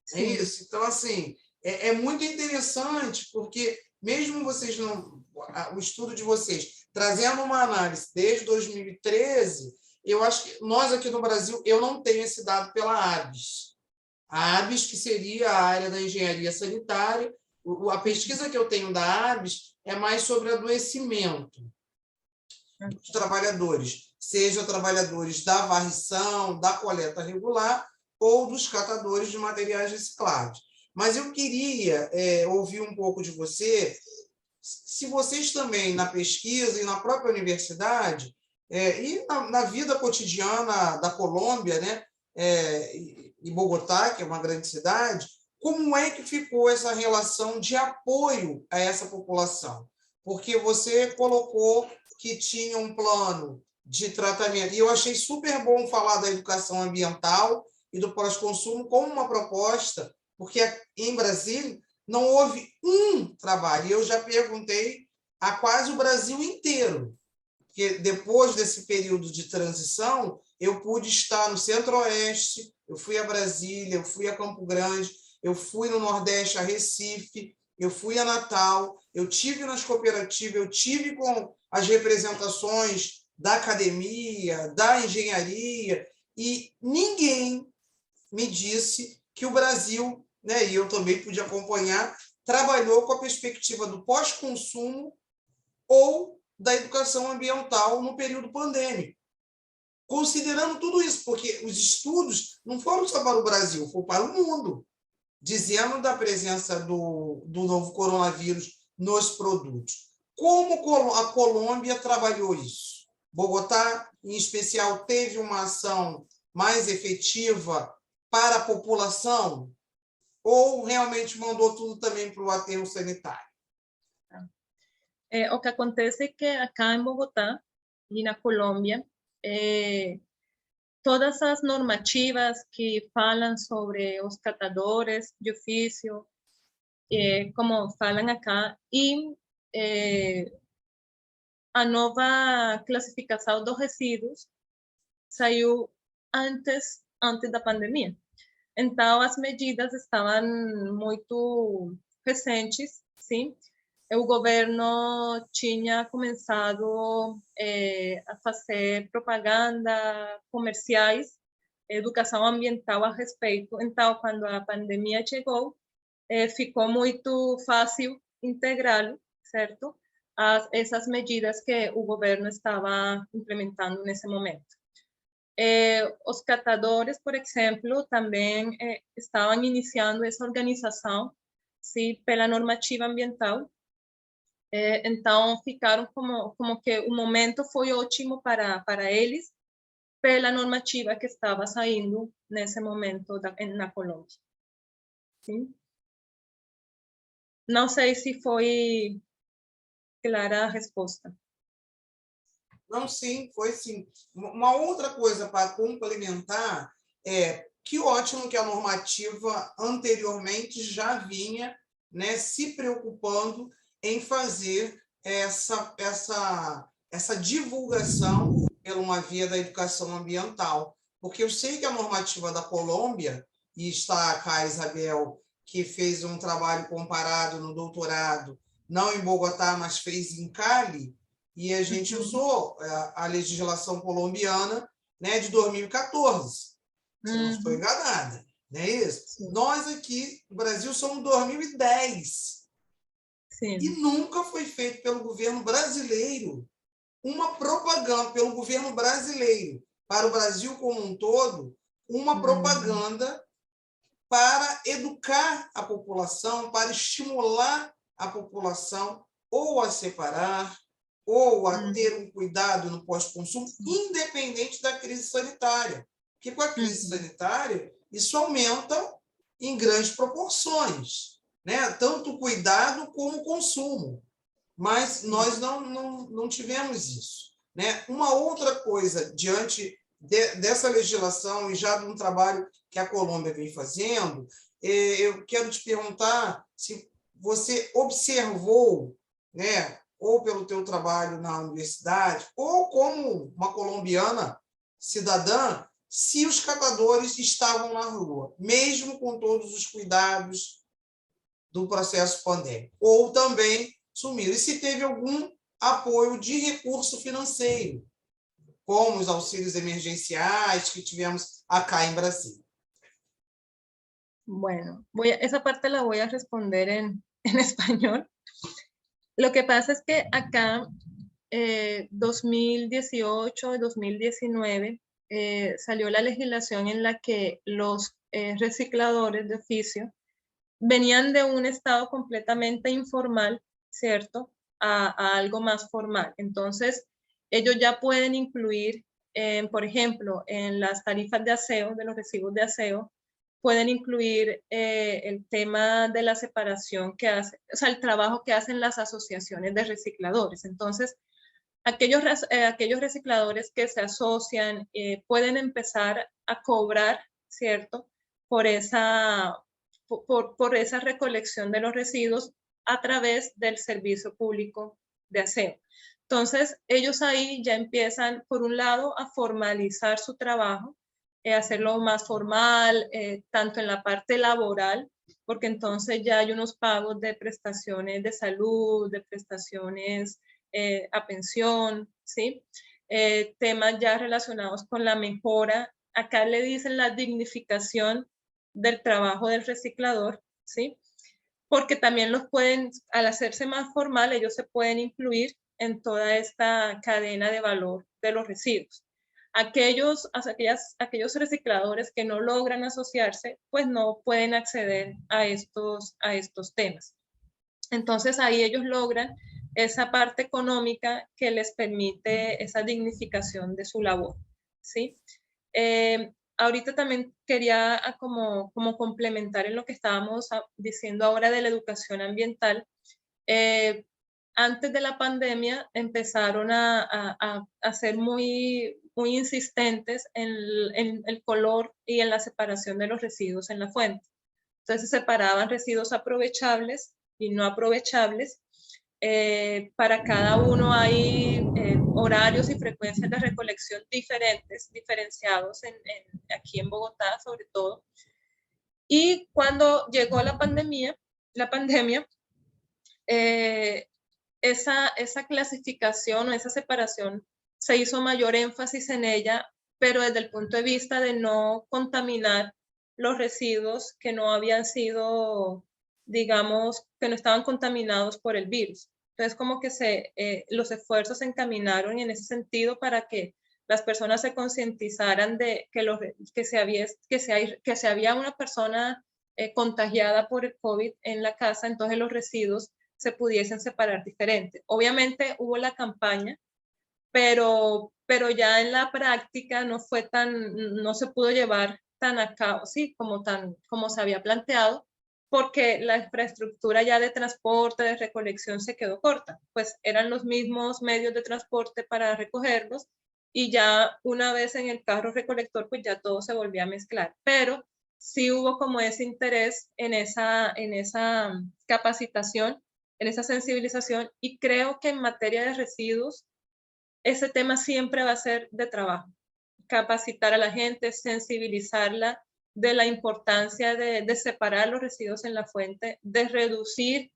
Sim. É isso. Então, assim, é muito interessante, porque mesmo vocês o estudo de vocês trazendo uma análise desde 2013, eu acho que nós aqui no Brasil, eu não tenho esse dado pela ABS. A ABS, que seria a área da engenharia sanitária, A pesquisa que eu tenho da ABS é mais sobre adoecimento dos trabalhadores, seja trabalhadores da varrição, da coleta regular ou dos catadores de materiais reciclados. Mas eu queria ouvir um pouco de você, se vocês também, na pesquisa e na própria universidade, e na vida cotidiana da Colômbia, né, e Bogotá, que é uma grande cidade, como é que ficou essa relação de apoio a essa população? Porque você colocou que tinha um plano de tratamento, e eu achei super bom falar da educação ambiental e do pós-consumo como uma proposta, porque em Brasília não houve um trabalho, e eu já perguntei a quase o Brasil inteiro, porque depois desse período de transição, eu pude estar no Centro-Oeste, eu fui a Brasília, eu fui a Campo Grande, eu fui no Nordeste, a Recife, eu fui a Natal, eu tive nas cooperativas, eu tive com as representações da academia, da engenharia, e ninguém me disse que o Brasil, né, e eu também pude acompanhar, trabalhou com a perspectiva do pós-consumo ou da educação ambiental no período pandêmico. Considerando tudo isso, porque os estudos não foram só para o Brasil, foram para o mundo, dizendo da presença do novo coronavírus nos produtos. Como a Colômbia trabalhou isso? Bogotá, em especial, teve uma ação mais efetiva para a população ou realmente mandou tudo também para o aterro sanitário? O que acontece é que acá em Bogotá e na Colômbia, todas as normativas que falam sobre os catadores de ofício, como falam acá, e a nova classificação dos resíduos saiu antes da pandemia. Então, as medidas estavam muito recentes, sim. O governo tinha começado a fazer propaganda comerciais, educação ambiental a respeito. Então, quando a pandemia chegou, ficou muito fácil integrá-lo, certo? Essas medidas que o governo estava implementando nesse momento. Os catadores, por exemplo, também estavam iniciando essa organização, sim, pela normativa ambiental. Então, ficaram como que o momento foi ótimo para eles, pela normativa que estava saindo nesse momento na Colômbia. Sim? Não sei se foi clara a resposta. Não, sim, foi sim. Uma outra coisa para complementar é que ótimo que a normativa anteriormente já vinha, né, se preocupando em fazer essa divulgação pela uma via da educação ambiental. Porque eu sei que a normativa da Colômbia, e está cá a Isabel, que fez um trabalho comparado no doutorado, não em Bogotá, mas fez em Cali, e a gente usou a legislação colombiana, né, de 2014, se não estou enganada, não é isso? Sim. Nós aqui, no Brasil, somos 2010. Sim. E nunca foi feito pelo governo brasileiro uma propaganda, pelo governo brasileiro, para o Brasil como um todo, uma propaganda para educar a população, para estimular a população ou a separar, ou a ter um cuidado no pós-consumo, independente da crise sanitária. Porque com a crise sanitária, isso aumenta em grandes proporções, né? Tanto o cuidado como o consumo. Mas nós não tivemos isso, né? Uma outra coisa, diante dessa legislação e já de um trabalho que a Colômbia vem fazendo, eu quero te perguntar se você observou, né, ou pelo teu trabalho na universidade, ou como uma colombiana cidadã, se os catadores estavam na rua, mesmo com todos os cuidados do processo pandêmico, ou também sumiram. E se teve algum apoio de recurso financeiro, como os auxílios emergenciais que tivemos acá em Brasília. Bueno, esa parte la voy a responder en español. Lo que pasa es que acá, 2018, 2019, salió la legislación en la que los recicladores de oficio venían de un estado completamente informal, ¿cierto?, a algo más formal. Entonces, ellos ya pueden incluir, por ejemplo, en las tarifas de aseo, de los recibos de aseo, pueden incluir el tema de la separación que hace, o sea, el trabajo que hacen las asociaciones de recicladores. Entonces, aquellos recicladores que se asocian pueden empezar a cobrar, ¿cierto?, por esa recolección de los residuos a través del servicio público de aseo. Entonces, ellos ahí ya empiezan, por un lado, a formalizar su trabajo, hacerlo más formal, tanto en la parte laboral, porque entonces ya hay unos pagos de prestaciones de salud, de prestaciones a pensión, ¿sí? Temas ya relacionados con la mejora, acá le dicen la dignificación del trabajo del reciclador, ¿sí? Porque también los pueden, al hacerse más formal, ellos se pueden incluir en toda esta cadena de valor de los residuos. Aquellos recicladores que no logran asociarse, pues no pueden acceder a estos temas. Entonces ahí ellos logran esa parte económica que les permite esa dignificación de su labor, ¿sí? Ahorita también quería como complementar en lo que estábamos diciendo ahora de la educación ambiental. Antes de la pandemia empezaron a ser muy insistentes en el color y en la separación de los residuos en la fuente. Entonces se separaban residuos aprovechables y no aprovechables. Para cada uno hay horarios y frecuencias de recolección diferenciados aquí en Bogotá sobre todo. Y cuando llegó la pandemia, esa clasificación o esa separación se hizo mayor énfasis en ella, pero desde el punto de vista de no contaminar los residuos que no habían sido, digamos, que no estaban contaminados por el virus. Entonces, como que los esfuerzos se encaminaron en ese sentido para que las personas se concientizaran de que se había una persona contagiada por el COVID en la casa, entonces los residuos se pudiesen separar diferente. Obviamente hubo la campaña, pero ya en la práctica no se pudo llevar tan a cabo, sí, como se había planteado, porque la infraestructura ya de transporte, de recolección se quedó corta, pues eran los mismos medios de transporte para recogerlos y ya una vez en el carro recolector, pues ya todo se volvía a mezclar, pero sí hubo como ese interés en esa capacitación, en esa sensibilización, y creo que en materia de residuos ese tema siempre va a ser de trabajo. Capacitar a la gente, sensibilizarla de la importancia de separar los residuos en la fuente, de reducir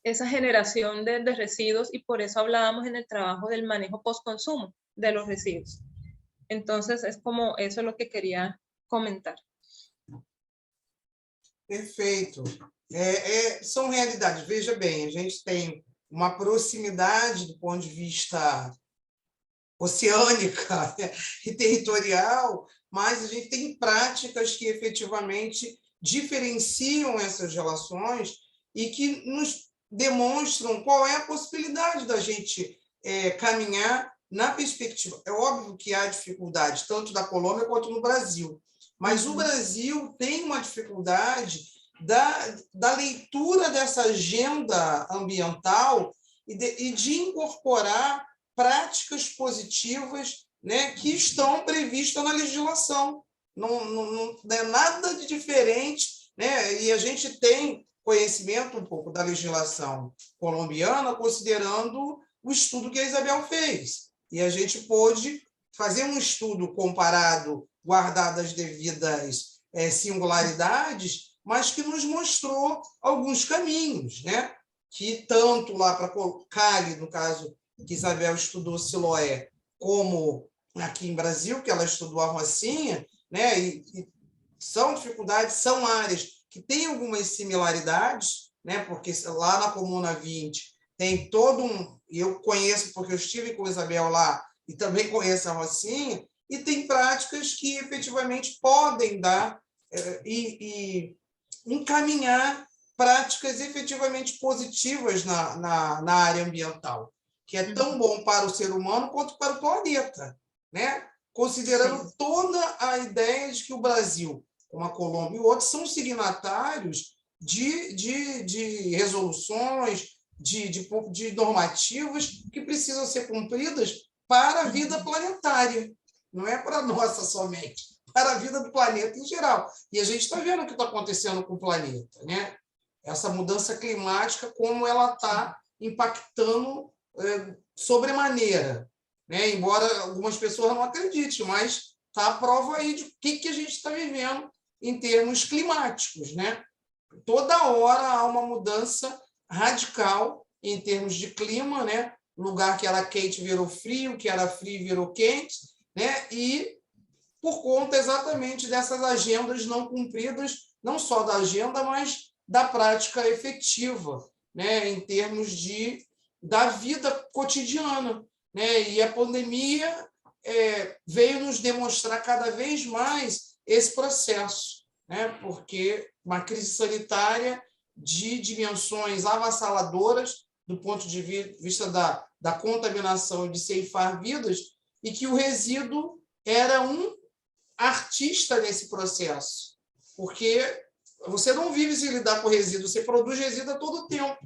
esa generación de residuos, y por eso hablábamos en el trabajo del manejo post-consumo de los residuos. Entonces, es como eso lo que quería comentar. Perfeito. São realidades. Veja bem, a gente tem uma proximidade do ponto de vista oceânica e territorial, mas a gente tem práticas que efetivamente diferenciam essas relações e que nos demonstram qual é a possibilidade da gente caminhar na perspectiva. É óbvio que há dificuldade, tanto da Colômbia quanto no Brasil, mas o Brasil tem uma dificuldade da leitura dessa agenda ambiental e de incorporar práticas positivas, né, que estão previstas na legislação. Não é nada de diferente, né? E a gente tem conhecimento um pouco da legislação colombiana, considerando o estudo que a Isabel fez. E a gente pôde fazer um estudo comparado, guardado as devidas singularidades, mas que nos mostrou alguns caminhos, né? Que tanto lá para Cali, no caso que Isabel estudou Siloé, como aqui em Brasil, que ela estudou a Rocinha, né? E são dificuldades, são áreas que tem algumas similaridades, né? Porque lá na Comuna 20 tem todo um... Eu conheço porque eu estive com a Isabel lá e também conheço a Rocinha, e tem práticas que efetivamente podem dar e encaminhar práticas efetivamente positivas na área ambiental, que é tão bom para o ser humano quanto para o planeta, né? Considerando toda a ideia de que o Brasil, como a Colômbia e outros, são signatários de resoluções, de normativas que precisam ser cumpridas para a vida planetária, não é para a nossa somente, para a vida do planeta em geral. E a gente está vendo o que está acontecendo com o planeta, né? Essa mudança climática, como ela está impactando sobremaneira, né? Embora algumas pessoas não acreditem, mas está a prova aí de o que a gente está vivendo em termos climáticos, né? Toda hora há uma mudança radical em termos de clima, né? Lugar que era quente virou frio, que era frio virou quente, né? E por conta exatamente dessas agendas não cumpridas, não só da agenda, mas da prática efetiva, né? Em termos da vida cotidiana, né? E a pandemia veio nos demonstrar cada vez mais esse processo, né? Porque uma crise sanitária de dimensões avassaladoras do ponto de vista da contaminação e de ceifar vidas, e que o resíduo era um artista nesse processo, porque você não vive sem lidar com resíduo, você produz resíduo a todo tempo.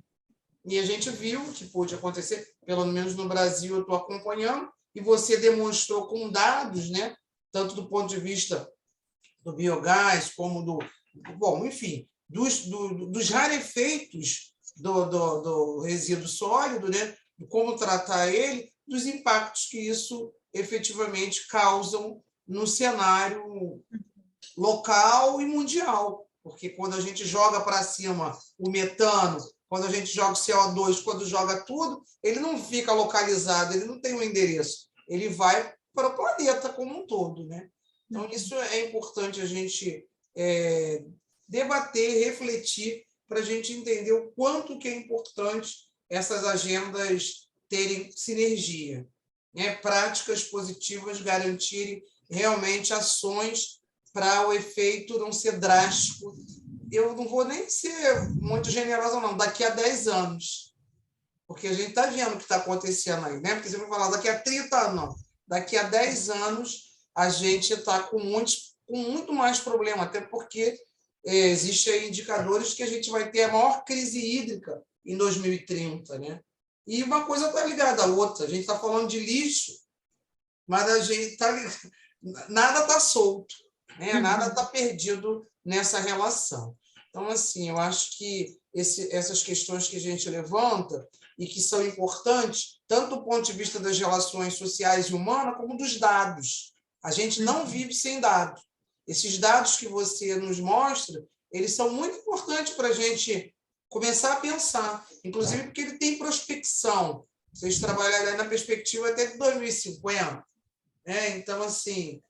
E a gente viu que pôde acontecer, pelo menos no Brasil eu estou acompanhando, e você demonstrou com dados, né, tanto do ponto de vista do biogás, como bom, enfim, dos rarefeitos do resíduo sólido, né, de como tratar ele, dos impactos que isso efetivamente causam no cenário local e mundial. Porque quando a gente joga para cima o metano, quando a gente joga o CO2, quando joga tudo, ele não fica localizado, ele não tem um endereço, ele vai para o planeta como um todo, né? Então, isso é importante a gente debater, refletir, para a gente entender o quanto que é importante essas agendas terem sinergia, né? Práticas positivas garantirem realmente ações para o efeito não ser drástico. Eu não vou nem ser muito generosa, não, daqui a 10 anos, porque a gente está vendo o que está acontecendo aí, né? Porque você vai falar daqui a 30 anos, não. Daqui a 10 anos a gente está com muito mais problema, até porque existem aí indicadores que a gente vai ter a maior crise hídrica em 2030, né? E uma coisa está ligada à outra. A gente está falando de lixo, mas a gente nada está solto, né? Nada está perdido nessa relação. Então, assim, eu acho que essas questões que a gente levanta e que são importantes, tanto do ponto de vista das relações sociais e humanas, como dos dados. A gente não vive sem dados. Esses dados que você nos mostra, eles são muito importantes para a gente começar a pensar, inclusive porque ele tem prospecção. Vocês trabalharem na perspectiva até de 2050. Então, assim,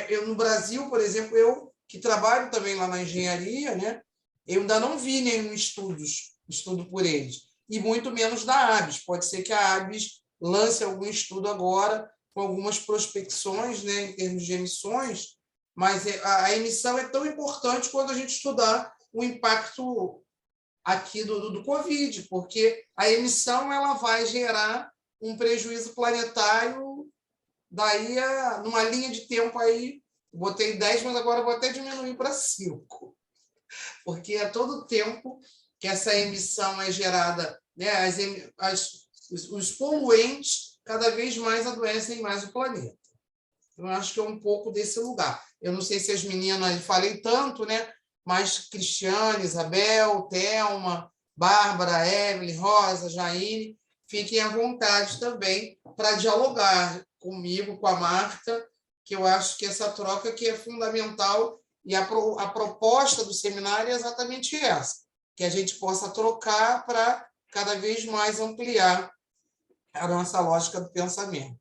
eu no Brasil, por exemplo, eu que trabalho também lá na engenharia, né, eu ainda não vi nenhum estudo por eles, e muito menos da ABS. Pode ser que a ABS lance algum estudo agora com algumas prospecções, né, em termos de emissões, mas a emissão é tão importante quando a gente estudar o impacto aqui do Covid, porque a emissão ela vai gerar um prejuízo planetário daí numa linha de tempo aí, botei 10, mas agora vou até diminuir para 5, porque é todo o tempo que essa emissão é gerada, né, os poluentes cada vez mais adoecem mais o planeta. Eu acho que é um pouco desse lugar. Eu não sei se as meninas, falei tanto, né? Mas Cristiane, Isabel, Thelma, Bárbara, Evelyn, Rosa, Jaine, fiquem à vontade também para dialogar comigo, com a Marta, que eu acho que essa troca que é fundamental, e a proposta do seminário é exatamente essa, que a gente possa trocar para cada vez mais ampliar a nossa lógica do pensamento.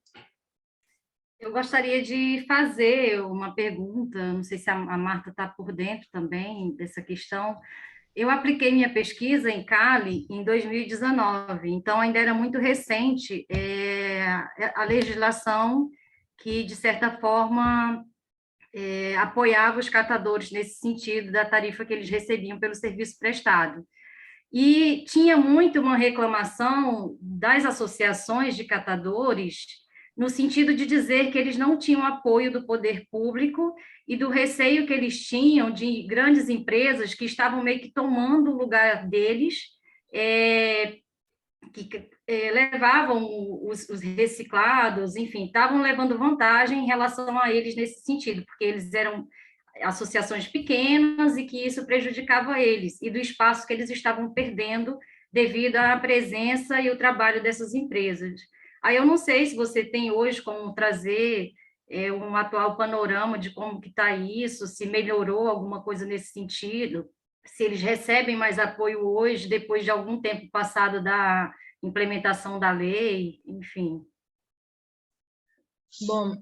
Eu gostaria de fazer uma pergunta, não sei se a Marta está por dentro também dessa questão. Eu apliquei minha pesquisa em Cali em 2019, então ainda era muito recente a legislação que, de certa forma, apoiava os catadores nesse sentido da tarifa que eles recebiam pelo serviço prestado. E tinha muito uma reclamação das associações de catadores, no sentido de dizer que eles não tinham apoio do poder público e do receio que eles tinham de grandes empresas que estavam meio que tomando o lugar deles, que levavam os reciclados, enfim, estavam levando vantagem em relação a eles nesse sentido, porque eles eram associações pequenas e que isso prejudicava eles, e do espaço que eles estavam perdendo devido à presença e o trabalho dessas empresas. Aí eu não sei se você tem hoje como trazer um atual panorama de como que está isso, se melhorou alguma coisa nesse sentido, se eles recebem mais apoio hoje, depois de algum tempo passado da implementação da lei, enfim. Bom,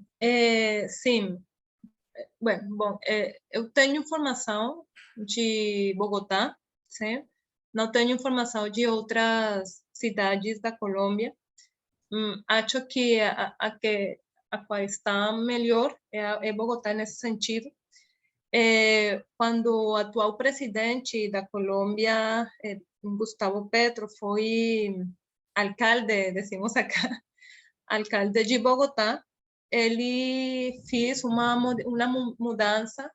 sim. Bom, eu tenho informação de Bogotá, sim? Não tenho informação de outras cidades da Colômbia. Acho que a qual está melhor é Bogotá nesse sentido. Quando o atual presidente da Colômbia, Gustavo Petro, foi alcalde, decimos acá, alcalde de Bogotá, ele fez uma mudança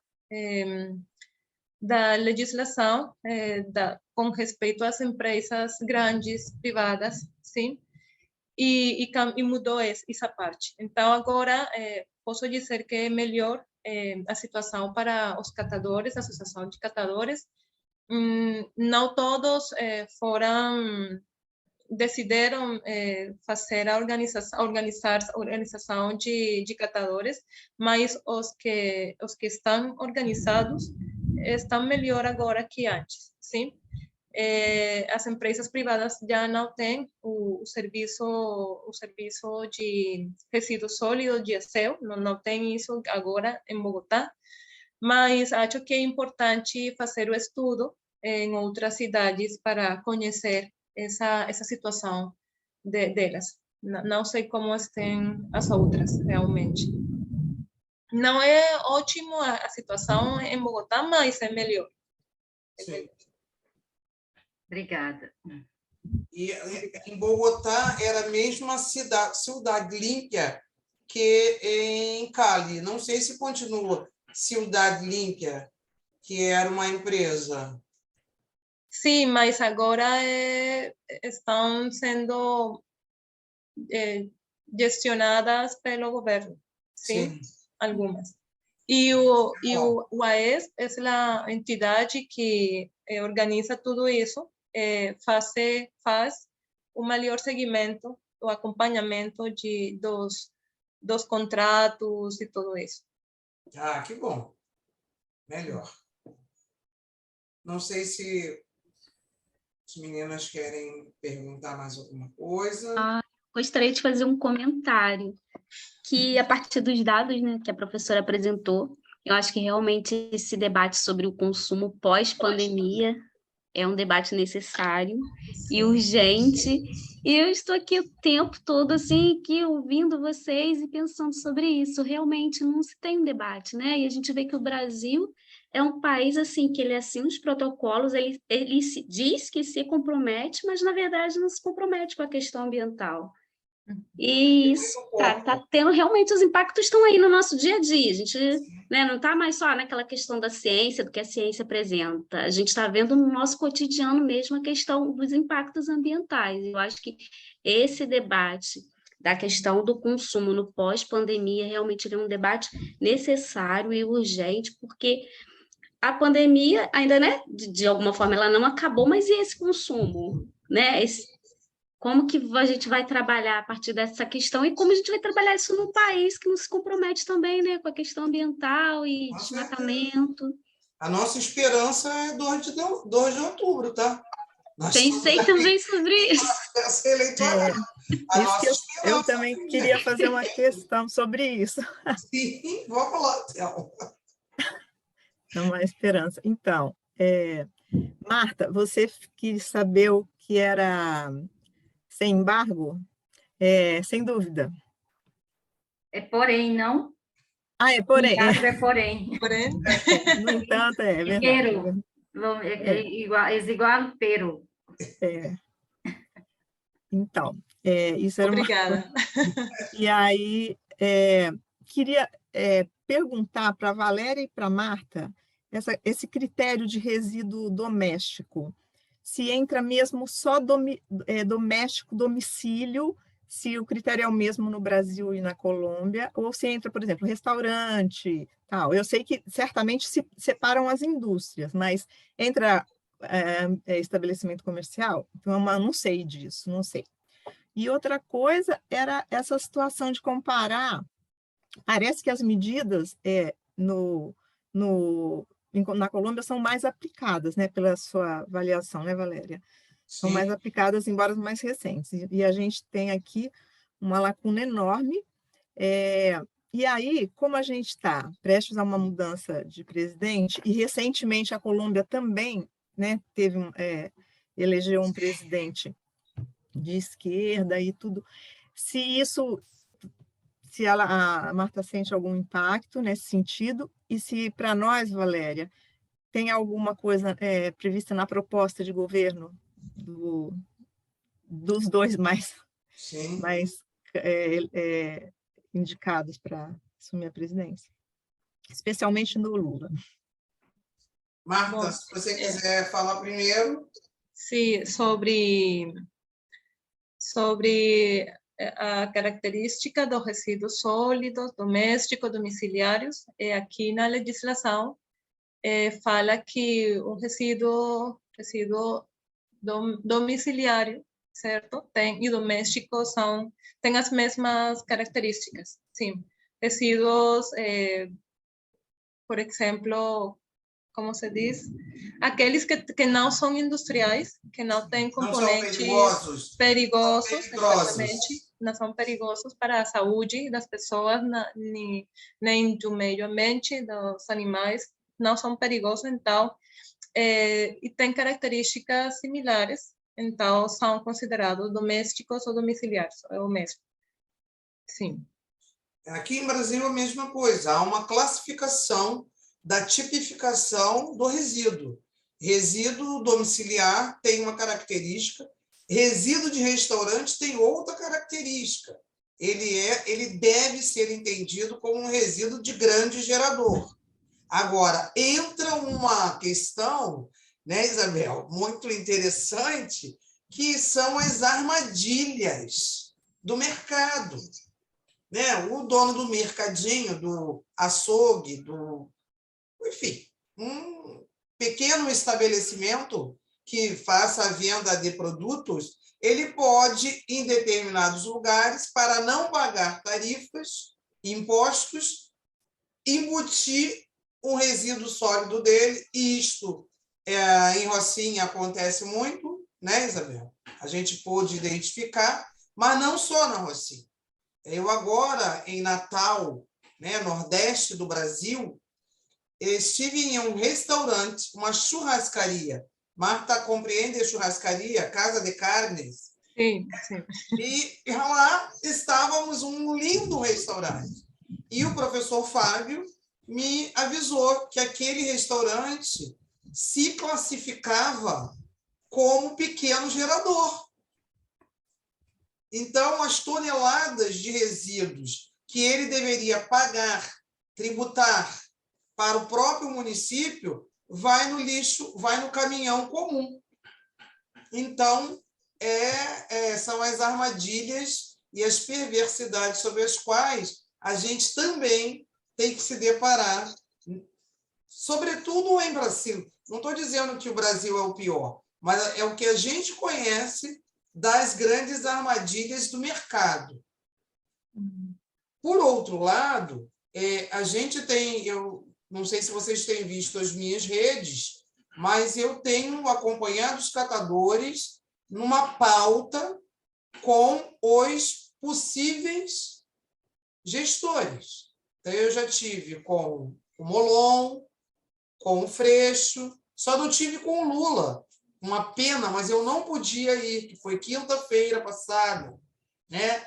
da legislação com respeito às empresas grandes, privadas, sim, e mudou essa parte. Então, agora, posso dizer que é melhor a situação para os catadores, a Associação de Catadores. Não todos decidiram fazer a organização de catadores, mas os que estão organizados estão melhor agora que antes, sim? As empresas privadas já não têm o serviço de resíduos sólidos de aseo, não tem isso agora em Bogotá, mas acho que é importante fazer o estudo em outras cidades para conhecer essa situação delas. Não sei como estão as outras, realmente. Não é ótimo a situação em Bogotá, mas é melhor. Sim. Obrigada. E em Bogotá era a mesma Ciudad Limpia que em Cali. Não sei se continua Ciudad Limpia, que era uma empresa. Sim, mas agora estão sendo gestionadas pelo governo, sim? Algumas. E o AES é a entidade que organiza tudo isso, faz o melhor seguimento, o acompanhamento dos contratos e tudo isso. Ah, que bom. Melhor. Não sei se as meninas querem perguntar mais alguma coisa. Gostaria de fazer um comentário, que a partir dos dados, né, que a professora apresentou, eu acho que realmente esse debate sobre o consumo pós-pandemia é um debate necessário e urgente, e eu estou aqui o tempo todo, assim, aqui ouvindo vocês e pensando sobre isso. Realmente não se tem um debate, né? E a gente vê que o Brasil é um país, assim, que ele assina os protocolos, ele diz que se compromete, mas, na verdade, não se compromete com a questão ambiental. E isso tá tendo, realmente, os impactos estão aí no nosso dia a dia. A gente, né, não está mais só naquela questão da ciência, do que a ciência apresenta. A gente está vendo no nosso cotidiano mesmo a questão dos impactos ambientais. Eu acho que esse debate da questão do consumo no pós-pandemia realmente é um debate necessário e urgente, porque a pandemia ainda, né, de alguma forma, ela não acabou, mas e esse consumo, né? Como que a gente vai trabalhar a partir dessa questão e como a gente vai trabalhar isso num país que não se compromete também, né, com a questão ambiental e desmatamento. A nossa esperança é 2 de outubro, tá? Nós Pensei também sobre isso. essa eleitoral. A Isso nossa que eu esperança também também. queria fazer uma questão sobre isso. Sim, vamos lá, então. É uma esperança. Então, Marta, você quis saber o que era sem embargo? Sem dúvida. É porém, não? Porém, Embargo é porém. Porém, no entanto, é É verdade. pero. Es igual, pero. É. Então, isso era uma. obrigada. E aí, queria perguntar para a Valéria e para a Marta esse critério de resíduo doméstico. Se entra mesmo só doméstico, domicílio, se o critério é o mesmo no Brasil e na Colômbia, ou se entra, por exemplo, restaurante, tal. Eu sei que certamente se separam as indústrias, mas entra estabelecimento comercial, então eu não sei disso, não sei. E outra coisa era essa situação de comparar. Parece que as medidas na Colômbia são mais aplicadas, né, pela sua avaliação, né, Valéria? São mais Sim. aplicadas, embora mais recentes. E a gente tem aqui uma lacuna enorme. E aí, como a gente está prestes a uma mudança de presidente, e recentemente a Colômbia também, né, elegeu um presidente de esquerda e tudo, se a Marta sente algum impacto nesse sentido, e se para nós, Valéria, tem alguma coisa prevista na proposta de governo dos dois mais indicados para assumir a presidência, especialmente do Lula. Marta, Bom, se você quiser falar primeiro. Sim, sobre a característica dos resíduos sólidos, domésticos, domiciliários, aqui na legislação fala que um resíduo domiciliário, certo? E doméstico tem as mesmas características, sim. Resíduos, por exemplo, como se diz? Aqueles que não são industriais, que não têm componentes perigosos, exatamente, não são perigosos para a saúde das pessoas, nem do meio ambiente, dos animais, não são perigosos, então, e têm características similares, então são considerados domésticos ou domiciliares, é o mesmo. Sim. Aqui em Brasil é a mesma coisa, há uma classificação da tipificação do resíduo. Resíduo domiciliar tem uma característica, resíduo de restaurante tem outra característica. Ele deve ser entendido como um resíduo de grande gerador. Agora, entra uma questão, né, Isabel, muito interessante, que são as armadilhas do mercado. Né? O dono do mercadinho, do açougue, enfim, um pequeno estabelecimento que faça a venda de produtos, ele pode, em determinados lugares, para não pagar tarifas, impostos, embutir um resíduo sólido dele, e isto em Rocinha acontece muito, né, Isabel? A gente pôde identificar, mas não só na Rocinha. Eu agora, em Natal, né, Nordeste do Brasil, estive em um restaurante, uma churrascaria. Marta compreende a churrascaria, Casa de Carnes? Sim, sim. E lá estávamos um lindo restaurante. E o professor Fábio me avisou que aquele restaurante se classificava como pequeno gerador. Então, as toneladas de resíduos que ele deveria pagar, tributar para o próprio município, vai no lixo, vai no caminhão comum. Então, são as armadilhas e as perversidades sobre as quais a gente também tem que se deparar, sobretudo em Brasil. Não estou dizendo que o Brasil é o pior, mas é o que a gente conhece das grandes armadilhas do mercado. Por outro lado, a gente tem, eu não sei se vocês têm visto as minhas redes, mas eu tenho acompanhado os catadores numa pauta com os possíveis gestores. Então, eu já tive com o Molon, com o Freixo, só não tive com o Lula. Uma pena, mas eu não podia ir, que foi quinta-feira passada, né?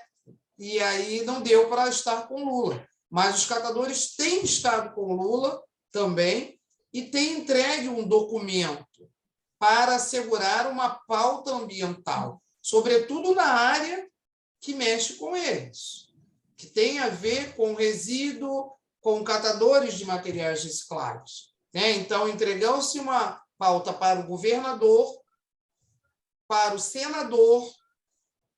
E aí não deu para estar com o Lula. Mas os catadores têm estado com o Lula também e têm entregue um documento para assegurar uma pauta ambiental, sobretudo na área que mexe com eles, que tem a ver com resíduo, com catadores de materiais recicláveis, né? Então, entregou-se uma pauta para o governador, para o senador,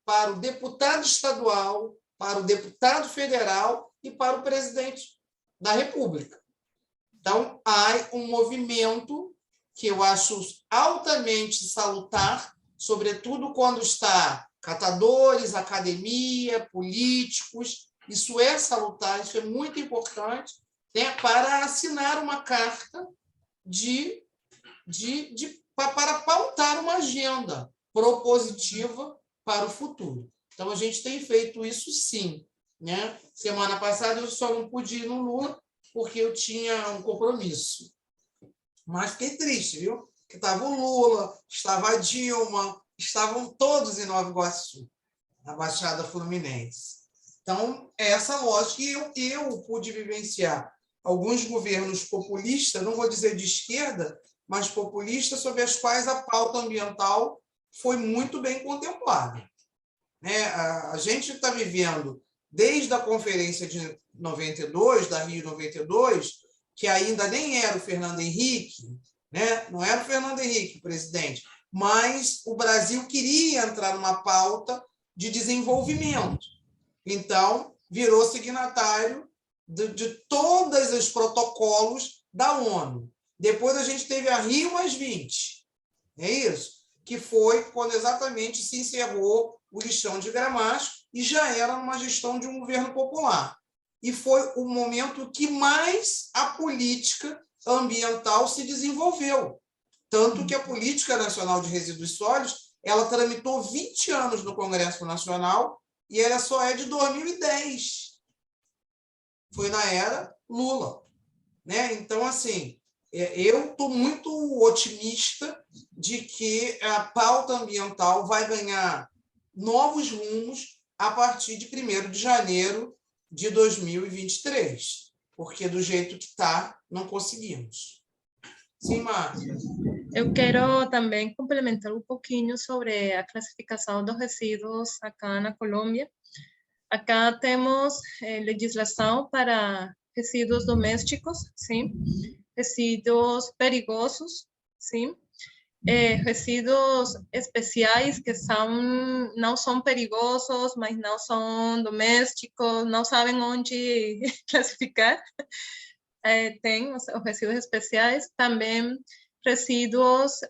para o deputado estadual, para o deputado federal e para o presidente da República. Então, há um movimento que eu acho altamente salutar, sobretudo quando está catadores, academia, políticos. Isso é salutar, isso é muito importante, né, para assinar uma carta para pautar uma agenda propositiva para o futuro. Então, a gente tem feito isso sim, né? Semana passada eu só não pude ir no Lula porque eu tinha um compromisso. Mas fiquei triste, viu? Que estava o Lula, estava a Dilma, estavam todos em Nova Iguaçu, na Baixada Fluminense. Então, é essa lógica que eu pude vivenciar alguns governos populistas, não vou dizer de esquerda, mas populistas, sobre as quais a pauta ambiental foi muito bem contemplada, né? A gente está vivendo, desde a conferência de 92, da Rio 92, que ainda nem era o Fernando Henrique, né? Não era o Fernando Henrique, presidente, mas o Brasil queria entrar numa pauta de desenvolvimento. Então, virou signatário de todos os protocolos da ONU. Depois a gente teve a Rio+20, é isso? Que foi quando exatamente se encerrou o lixão de Gramacho e já era uma gestão de um governo popular. E foi o momento que mais a política ambiental se desenvolveu. Tanto que a Política Nacional de Resíduos Sólidos, ela tramitou 20 anos no Congresso Nacional e ela só é de 2010. Foi na era Lula, né? Então, assim, eu estou muito otimista de que a pauta ambiental vai ganhar novos rumos a partir de 1º de janeiro de 2023, porque do jeito que está, não conseguimos. Sim, Márcia. Eu quero também complementar um pouquinho sobre a classificação dos resíduos acá na Colômbia. Acá temos legislação para resíduos domésticos, sim, resíduos perigosos, sim, resíduos especiais que não são perigosos, mas não são domésticos, não sabem onde classificar. Tem os resíduos especiais, também resíduos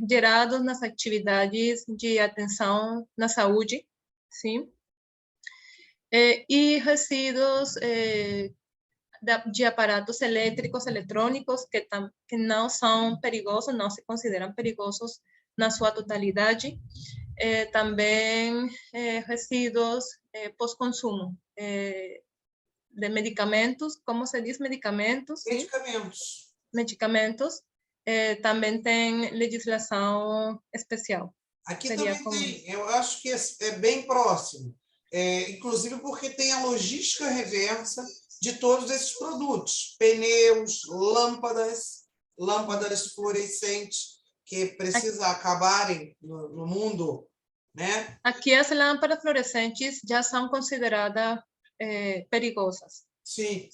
gerados nas atividades de atenção na saúde, sim, e resíduos de aparatos elétricos, eletrônicos, que não são perigosos, não se consideram perigosos na sua totalidade. Também resíduos pós-consumo, de medicamentos, como se diz medicamentos? Medicamentos. Medicamentos. Também tem legislação especial. Aqui também tem, eu acho que é bem próximo, inclusive porque tem a logística reversa de todos esses produtos, pneus, lâmpadas fluorescentes, que precisa acabarem no mundo, né? Aqui as lâmpadas fluorescentes já são consideradas perigosas. Sim,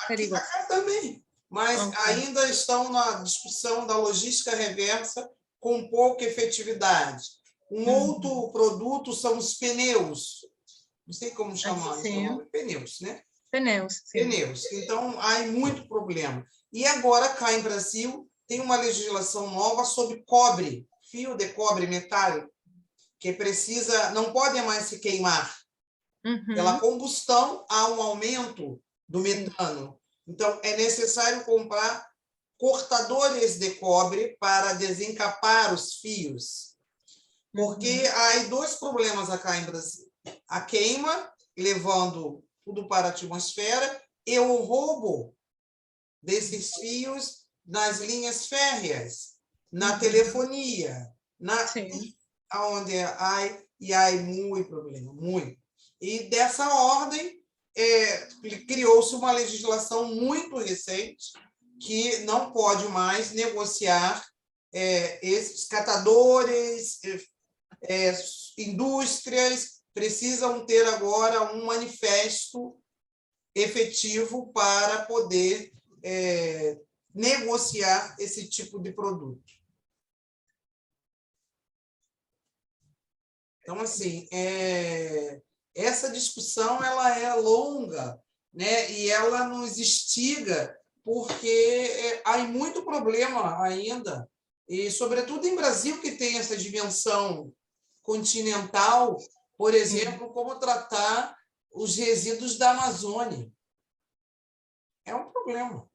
perigosas. Aqui também, mas ainda estão na discussão da logística reversa com pouca efetividade. Um outro produto são os pneus, não sei como chamar, pneus, né? Pneus, sim. Pneus. Então, há muito problema. E agora, cá em Brasil, tem uma legislação nova sobre cobre, fio de cobre metálico, que não pode mais se queimar. Pela combustão, há um aumento do metano. Então, é necessário comprar cortadores de cobre para desencapar os fios, porque há dois problemas acá em Brasil: a queima, levando tudo para a atmosfera, e o roubo desses fios nas linhas férreas, na telefonia, onde há muito problema, muito. E dessa ordem, criou-se uma legislação muito recente que não pode mais negociar esses catadores, indústrias precisam ter agora um manifesto efetivo para poder negociar esse tipo de produto. Então, assim, essa discussão ela é longa, né? E ela nos instiga porque há muito problema ainda, e sobretudo em Brasil, que tem essa dimensão continental, por exemplo, como tratar os resíduos da Amazônia. É um problema.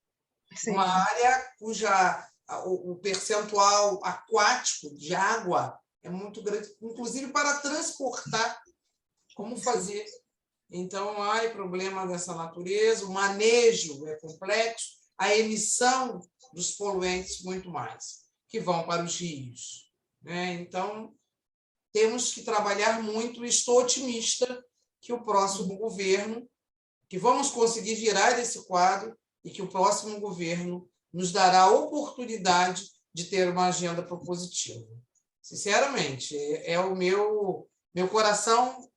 Sim. Uma área cuja o percentual aquático de água é muito grande, inclusive para transportar, como fazer. Então, há problema dessa natureza, o manejo é complexo, a emissão dos poluentes muito mais, que vão para os rios, né? Então, temos que trabalhar muito, e estou otimista que o próximo governo, que vamos conseguir virar esse quadro e que o próximo governo nos dará a oportunidade de ter uma agenda propositiva. Sinceramente, é o meu coração.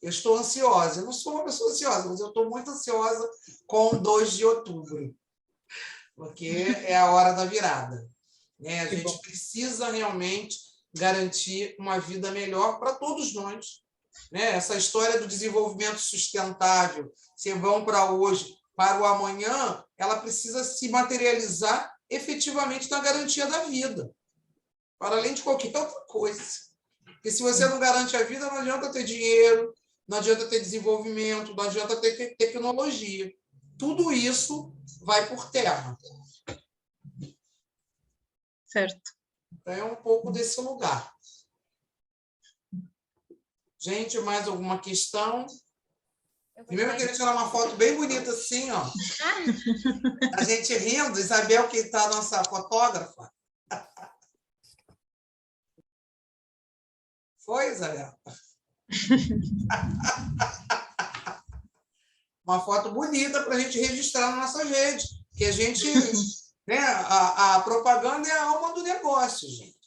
Eu estou ansiosa. Eu não sou uma pessoa ansiosa, mas eu estou muito ansiosa com o 2 de outubro, porque é a hora da virada, né? A gente precisa realmente garantir uma vida melhor para todos nós, né? Essa história do desenvolvimento sustentável, se vão para hoje, para o amanhã, ela precisa se materializar efetivamente na garantia da vida, para além de qualquer outra coisa. Porque se você não garante a vida, não adianta ter dinheiro, não adianta ter desenvolvimento, não adianta ter tecnologia. Tudo isso vai por terra. Certo. Então, é um pouco desse lugar. Gente, mais alguma questão? Primeiro, eu queria tirar uma foto bem bonita assim, ó. A gente rindo. Isabel, que está a nossa fotógrafa. Foi, Isabel? Uma foto bonita para a gente registrar na nossa rede, que a gente, né, a propaganda é a alma do negócio, gente.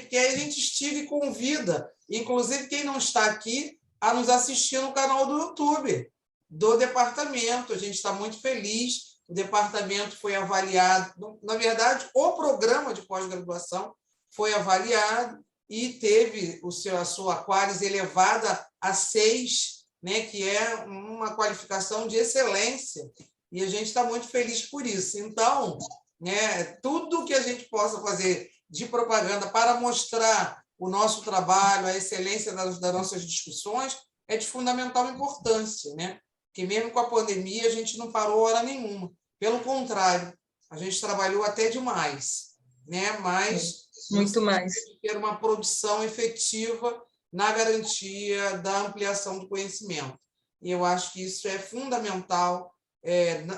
Que a gente estiga e convida, inclusive quem não está aqui, a nos assistir no canal do YouTube do departamento. A gente está muito feliz. O departamento foi avaliado, na verdade, o programa de pós-graduação foi avaliado e teve a sua Qualis elevada a 6, né, que é uma qualificação de excelência, e a gente está muito feliz por isso. Então, né, tudo que a gente possa fazer de propaganda para mostrar o nosso trabalho, a excelência das nossas discussões, é de fundamental importância, né? Porque mesmo com a pandemia, a gente não parou hora nenhuma. Pelo contrário, a gente trabalhou até demais, né? Mas muito mais. Ter uma produção efetiva na garantia da ampliação do conhecimento. E eu acho que isso é fundamental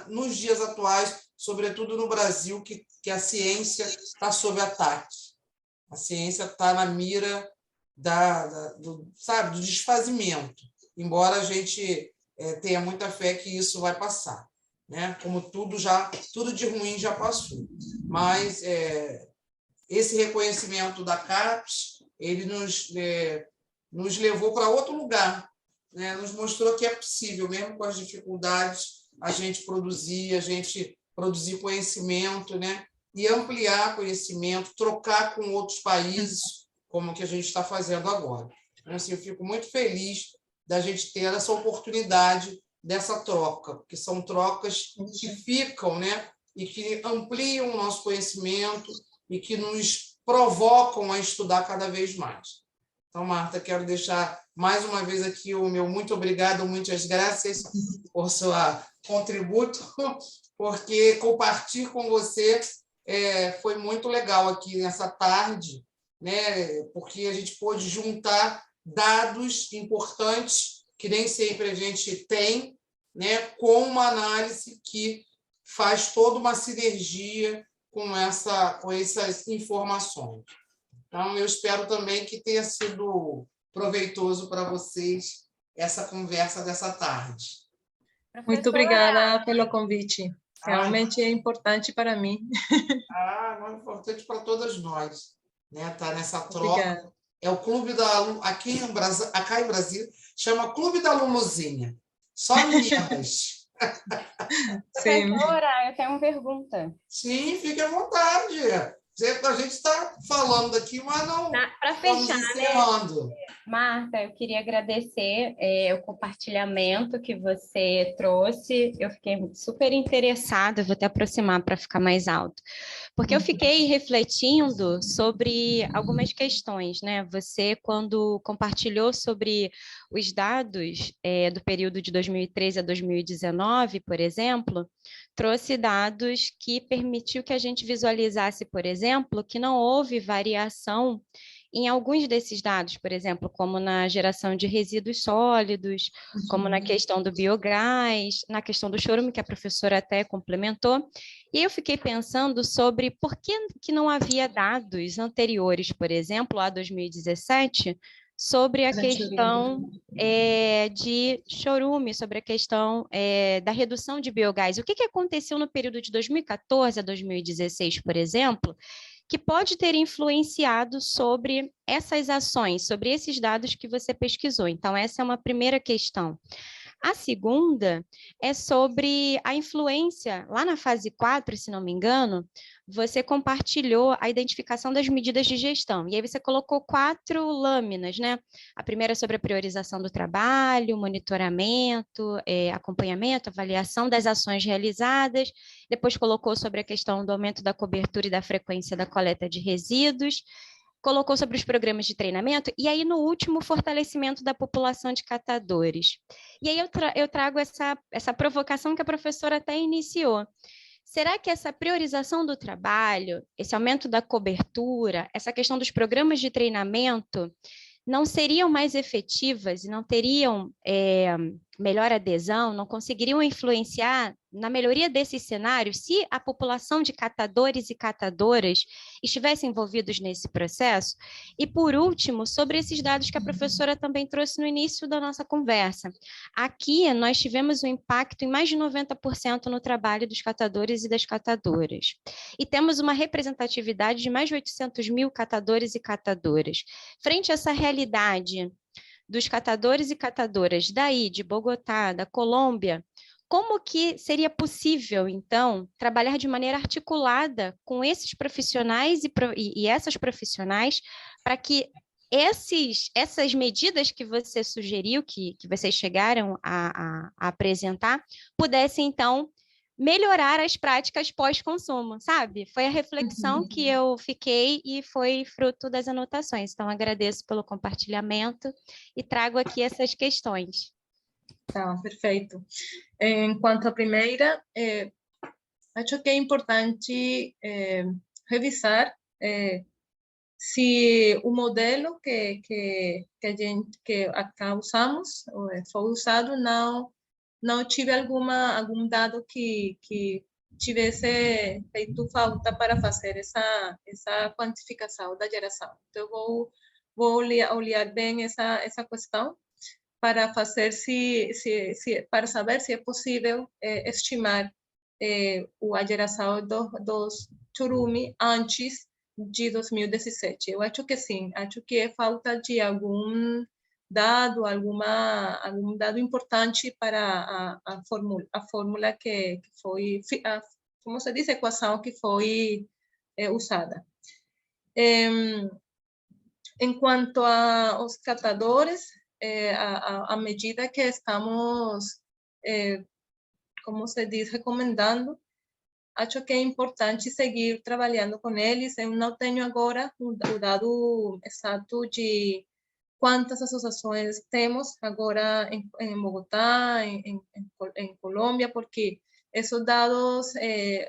nos dias atuais, sobretudo no Brasil, que a ciência está sob ataque. A ciência está na mira do desfazimento, embora a gente tenha muita fé que isso vai passar, né? Como tudo de ruim já passou. Mas esse reconhecimento da CAPES, ele nos levou para outro lugar, né? Nos mostrou que é possível, mesmo com as dificuldades, a gente produzir conhecimento, né? E ampliar conhecimento, trocar com outros países, como que a gente está fazendo agora. Então, assim, eu fico muito feliz da gente ter essa oportunidade dessa troca, porque são trocas que ficam, né? E que ampliam o nosso conhecimento e que nos provocam a estudar cada vez mais. Então, Marta, quero deixar mais uma vez aqui o meu muito obrigado, muitas graças por seu contributo porque compartilhar com você foi muito legal aqui nessa tarde, né? Porque a gente pôde juntar dados importantes que nem sempre a gente tem, né? Com uma análise que faz toda uma sinergia com essas informações. Então, eu espero também que tenha sido proveitoso para vocês essa conversa dessa tarde. Muito obrigada pelo convite. Realmente é importante para mim. É importante para todas nós, né? Tá nessa troca. Obrigada. É o Clube da aqui em Brasil chama Clube da Luluzinha. Só meninas. Professora, eu tenho uma pergunta. Sim, fique à vontade. A gente está falando aqui, mas não para estamos fechar, encerrando. Marta, eu queria agradecer o compartilhamento que você trouxe. Eu fiquei super interessada, vou até aproximar para ficar mais alto, porque eu fiquei refletindo sobre algumas questões, né? Você, quando compartilhou sobre os dados do período de 2013 a 2019, por exemplo, trouxe dados que permitiu que a gente visualizasse, por exemplo, que não houve variação em alguns desses dados, por exemplo, como na geração de resíduos sólidos, como na questão do biogás, na questão do chorume, que a professora até complementou. E eu fiquei pensando sobre por que não havia dados anteriores, por exemplo, a 2017, sobre a questão de chorume, sobre a questão da redução de biogás. O que aconteceu no período de 2014 a 2016, por exemplo, que pode ter influenciado sobre essas ações, sobre esses dados que você pesquisou. Então, essa é uma primeira questão. A segunda é sobre a influência, lá na fase 4, se não me engano, você compartilhou a identificação das medidas de gestão, e aí você colocou 4 lâminas, né? A primeira é sobre a priorização do trabalho, monitoramento, acompanhamento, avaliação das ações realizadas, depois colocou sobre a questão do aumento da cobertura e da frequência da coleta de resíduos, colocou sobre os programas de treinamento, e aí no último, fortalecimento da população de catadores. E aí eu trago essa provocação que a professora até iniciou. Será que essa priorização do trabalho, esse aumento da cobertura, essa questão dos programas de treinamento, não seriam mais efetivas e não teriam melhor adesão, não conseguiriam influenciar na melhoria desses cenários se a população de catadores e catadoras estivessem envolvidos nesse processo? E, por último, sobre esses dados que a professora também trouxe no início da nossa conversa. Aqui, nós tivemos um impacto em mais de 90% no trabalho dos catadores e das catadoras. E temos uma representatividade de mais de 800 mil catadores e catadoras. Frente a essa realidade dos catadores e catadoras daí, de Bogotá, da Colômbia, como que seria possível, então, trabalhar de maneira articulada com esses profissionais e essas profissionais para que essas medidas que você sugeriu, que vocês chegaram a apresentar, pudessem, então, melhorar as práticas pós-consumo, sabe? Foi a reflexão que eu fiquei e foi fruto das anotações. Então, agradeço pelo compartilhamento e trago aqui essas questões. Tá, perfeito. Enquanto a primeira, acho que é importante revisar se o modelo que acá usamos, foi usado, não tive algum dado que tivesse feito falta para fazer essa quantificação da geração. Então, vou olhar bem essa questão para fazer para saber se é possível estimar a geração dos chorume antes de 2017. Eu acho que sim, acho que é falta de algum dado importante para a fórmula que foi, como se diz, a equação que foi usada. Em quanto aos catadores, à medida que estamos, como se diz, recomendando, acho que é importante seguir trabalhando com eles. Eu não tenho agora o dado exato de quantas associações temos agora em Bogotá, em Colômbia, porque Esses dados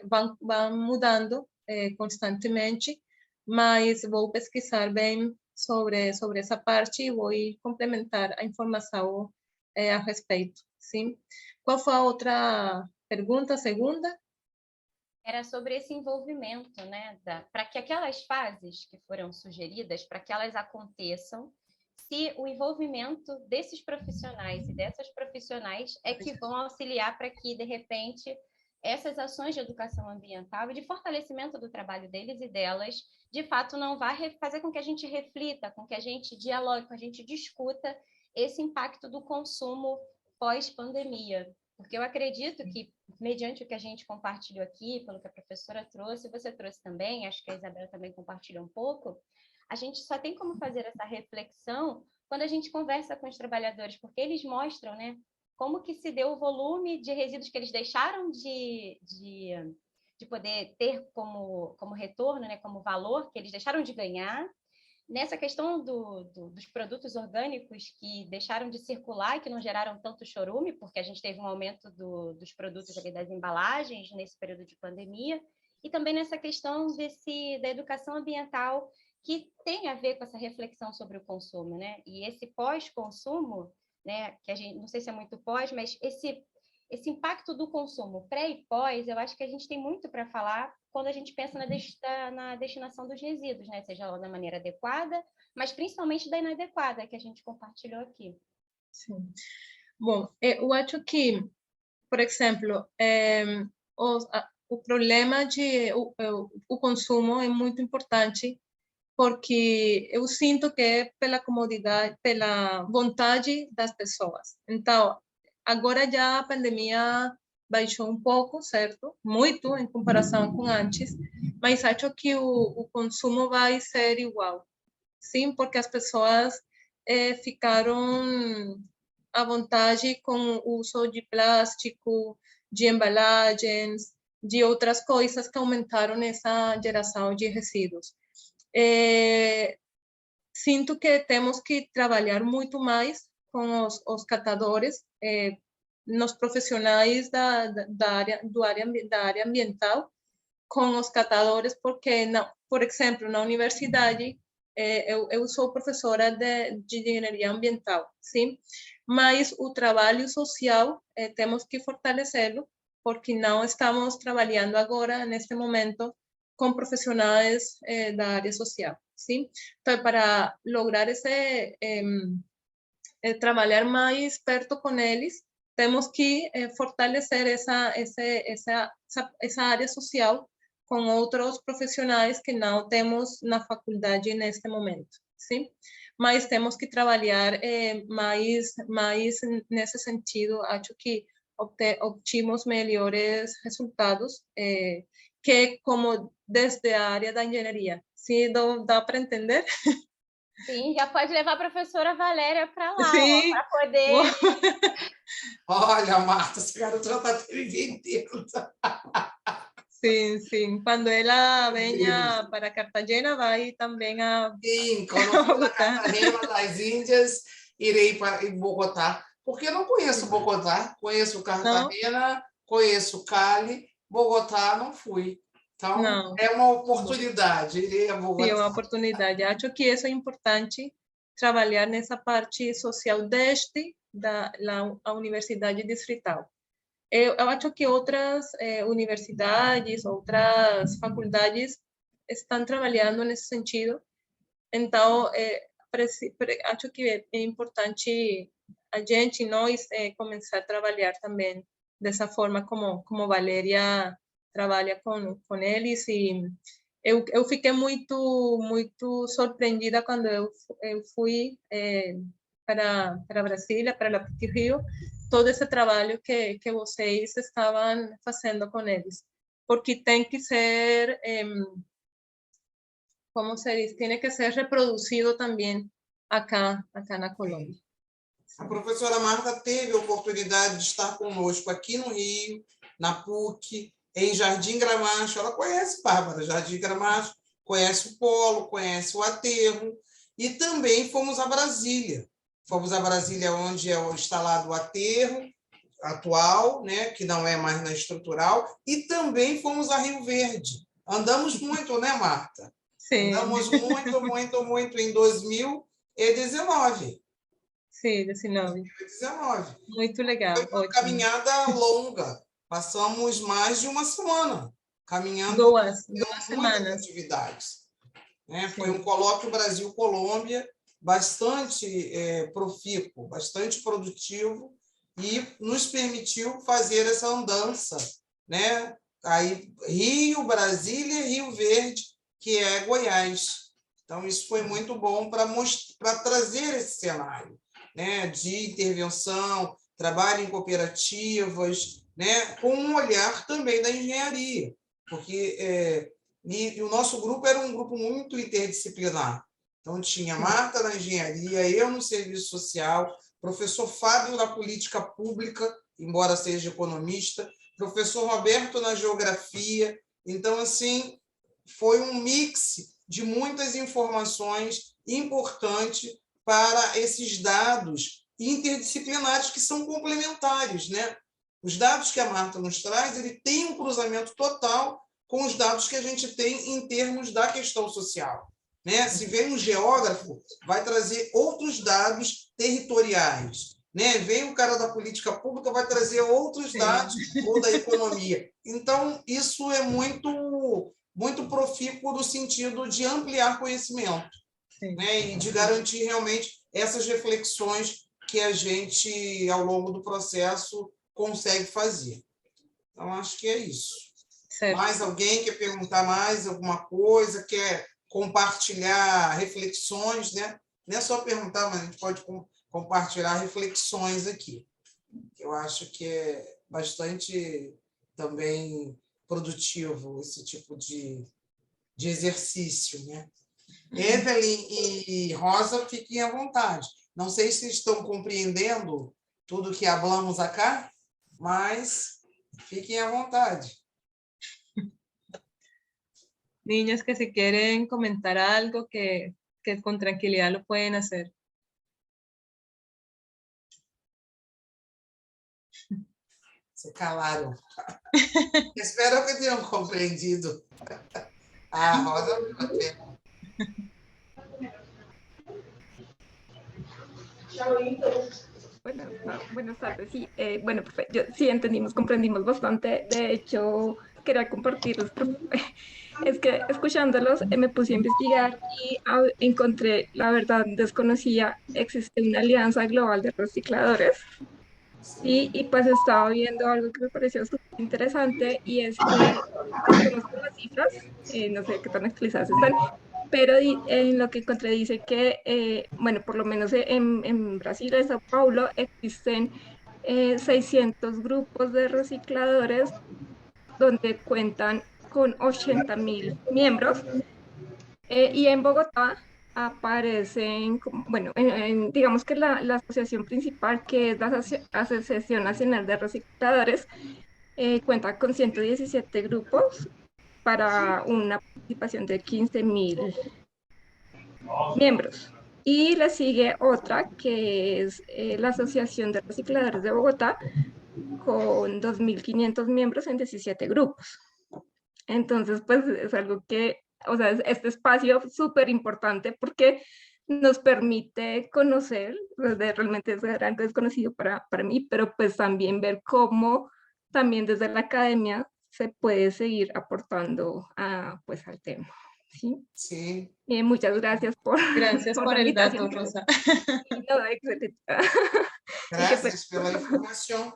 vão mudando constantemente, mas vou pesquisar bem sobre essa parte e vou complementar a informação a respeito. Sim? Qual foi a outra pergunta, a segunda? Era sobre esse envolvimento, né, para que aquelas fases que foram sugeridas, para que elas aconteçam, se o envolvimento desses profissionais e dessas profissionais é que vão auxiliar para que, de repente, essas ações de educação ambiental e de fortalecimento do trabalho deles e delas, de fato, não vá fazer com que a gente reflita, com que a gente dialogue, com a gente discuta esse impacto do consumo pós-pandemia. Porque eu acredito que, mediante o que a gente compartilhou aqui, pelo que a professora trouxe, você trouxe também, acho que a Isabela também compartilhou um pouco, a gente só tem como fazer essa reflexão quando a gente conversa com os trabalhadores, porque eles mostram, né, como que se deu o volume de resíduos que eles deixaram de poder ter como retorno, né, como valor, que eles deixaram de ganhar. Nessa questão dos produtos orgânicos que deixaram de circular e que não geraram tanto chorume, porque a gente teve um aumento dos produtos ali, das embalagens nesse período de pandemia, e também nessa questão da educação ambiental, que tem a ver com essa reflexão sobre o consumo, né? E esse pós-consumo, né, que a gente não sei se é muito pós, mas esse impacto do consumo pré e pós, eu acho que a gente tem muito para falar quando a gente pensa na destinação dos resíduos, né? Seja lá da maneira adequada, mas principalmente da inadequada, que a gente compartilhou aqui. Sim. Bom, eu acho que, por exemplo, o problema o consumo é muito importante, porque eu sinto que é pela comodidade, pela vontade das pessoas. Então, agora já a pandemia baixou um pouco, certo? Muito em comparação com antes, mas acho que o consumo vai ser igual. Sim, porque as pessoas ficaram à vontade com o uso de plástico, de embalagens, de outras coisas que aumentaram essa geração de resíduos. Sinto que temos que trabalhar muito mais com os catadores, nos profissionais da área ambiental, com os catadores, porque, por exemplo, na universidade, eu sou professora de engenharia ambiental, sim? Mas o trabalho social temos que fortalecê-lo, porque não estamos trabalhando agora, neste momento, com profissionais da área social, sim? Então, para lograr trabalhar mais perto com eles, temos que fortalecer essa área social com outros profissionais que não temos na faculdade neste momento, sim? Mas temos que trabalhar mais nesse sentido. Acho que obtivemos melhores resultados que como desde a área da engenharia. Sim, dá para entender? Sim, já pode levar a professora Valéria para lá, para poder... Olha, Marta, essa garota já está entendendo. Sim, sim. Quando ela venha para Cartagena, vai também a... Sim, quando eu for na Cartagena das Índias, irei para Bogotá, porque eu não conheço Bogotá, conheço Cartagena, conheço Cali, Bogotá não fui. Então, não. É uma oportunidade, irei a Bogotá. Sim, é uma oportunidade. Acho que isso é importante, trabalhar nessa parte social desde a Universidade Distrital. Eu acho que outras universidades, outras faculdades estão trabalhando nesse sentido. Então, acho que é importante a gente, nós, começar a trabalhar também dessa forma como Valéria trabalha com eles. E eu fiquei muito surpreendida quando eu fui para Brasília, para Rio, todo esse trabalho que vocês estavam fazendo com eles, porque tem que ser, como se diz, tem que ser reproduzido também acá na Colômbia. A professora Marta teve a oportunidade de estar conosco aqui no Rio, na PUC, em Jardim Gramacho. Ela conhece, Bárbara, Jardim Gramacho, conhece o Polo, conhece o Aterro, e também fomos a Brasília. Fomos a Brasília, onde é instalado o Aterro, atual, né, que não é mais na estrutural, e também fomos a Rio Verde. Andamos muito, né, Marta? Sí, Andamos muito, muito, muito em 2019. sí, 19. 2019. Muito legal, Foi uma ótimo. caminhada longa. Passamos mais de uma semana caminhando Duas muitas semanas. atividades. Né? Sim. Foi um colóquio Brasil-Colômbia bastante profícuo, bastante produtivo e nos permitiu fazer essa andança, né? Aí, Rio, Brasília e Rio Verde, que é Goiás. Então, isso foi muito bom para trazer esse cenário, né? De intervenção, trabalho em cooperativas, né? Com um olhar também da engenharia, porque e o nosso grupo era um grupo muito interdisciplinar. Então, tinha Marta na engenharia, eu no serviço social, professor Fábio na política pública, embora seja economista, professor Roberto na geografia. Então, assim, foi um mix de muitas informações importantes para esses dados interdisciplinares que são complementares, né? Os dados que a Marta nos traz, ele tem um cruzamento total com os dados que a gente tem em termos da questão social. Né? Se vem um geógrafo, vai trazer outros dados territoriais. Né? Vem um cara da política pública, vai trazer outros dados ou da economia. Então, isso é muito, muito profícuo no sentido de ampliar conhecimento, né? E de garantir realmente essas reflexões que a gente, ao longo do processo, consegue fazer. Então, acho que é isso. Certo. Mais alguém quer perguntar mais alguma coisa, quer compartilhar reflexões, né? Não é só perguntar, mas a gente pode compartilhar reflexões aqui. Eu acho que é bastante também produtivo esse tipo de exercício, né? Evelyn e Rosa, fiquem à vontade. Não sei se estão compreendendo tudo que falamos acá, mas fiquem à vontade. Niños que si quieren comentar algo, que con tranquilidad lo pueden hacer. Se calaram. Espero que tenham compreendido. Ah, Rosa, até. Bueno, buenas tardes. Sí, bueno, perfecto. Sí, entendimos, comprendimos bastante. De hecho, quería compartirles. Es que escuchándolos me puse a investigar y encontré, la verdad, desconocía, existe una alianza global de recicladores. Y pues estaba viendo algo que me pareció súper interesante y es que desconozco las cifras, no sé qué tan actualizadas están, pero en lo que encontré dice que, bueno, por lo menos en Brasil, en Sao Paulo, existen 600 grupos de recicladores donde cuentan con 80.000 miembros, y en Bogotá aparecen, bueno, digamos que la asociación principal, que es la Asociación Nacional de Recicladores, cuenta con 117 grupos para una participación de 15.000 miembros. Y le sigue otra, que es la Asociación de Recicladores de Bogotá, con 2.500 miembros en 17 grupos. Entonces, pues es algo que, o sea, este espacio es súper importante porque nos permite conocer, realmente es algo desconocido para mí, pero pues también ver cómo también desde la academia se puede seguir aportando pues al tema. ¿Sí? Sí. Muchas gracias por Gracias por el dato, Rosa. No, excelente. Gracias por la información.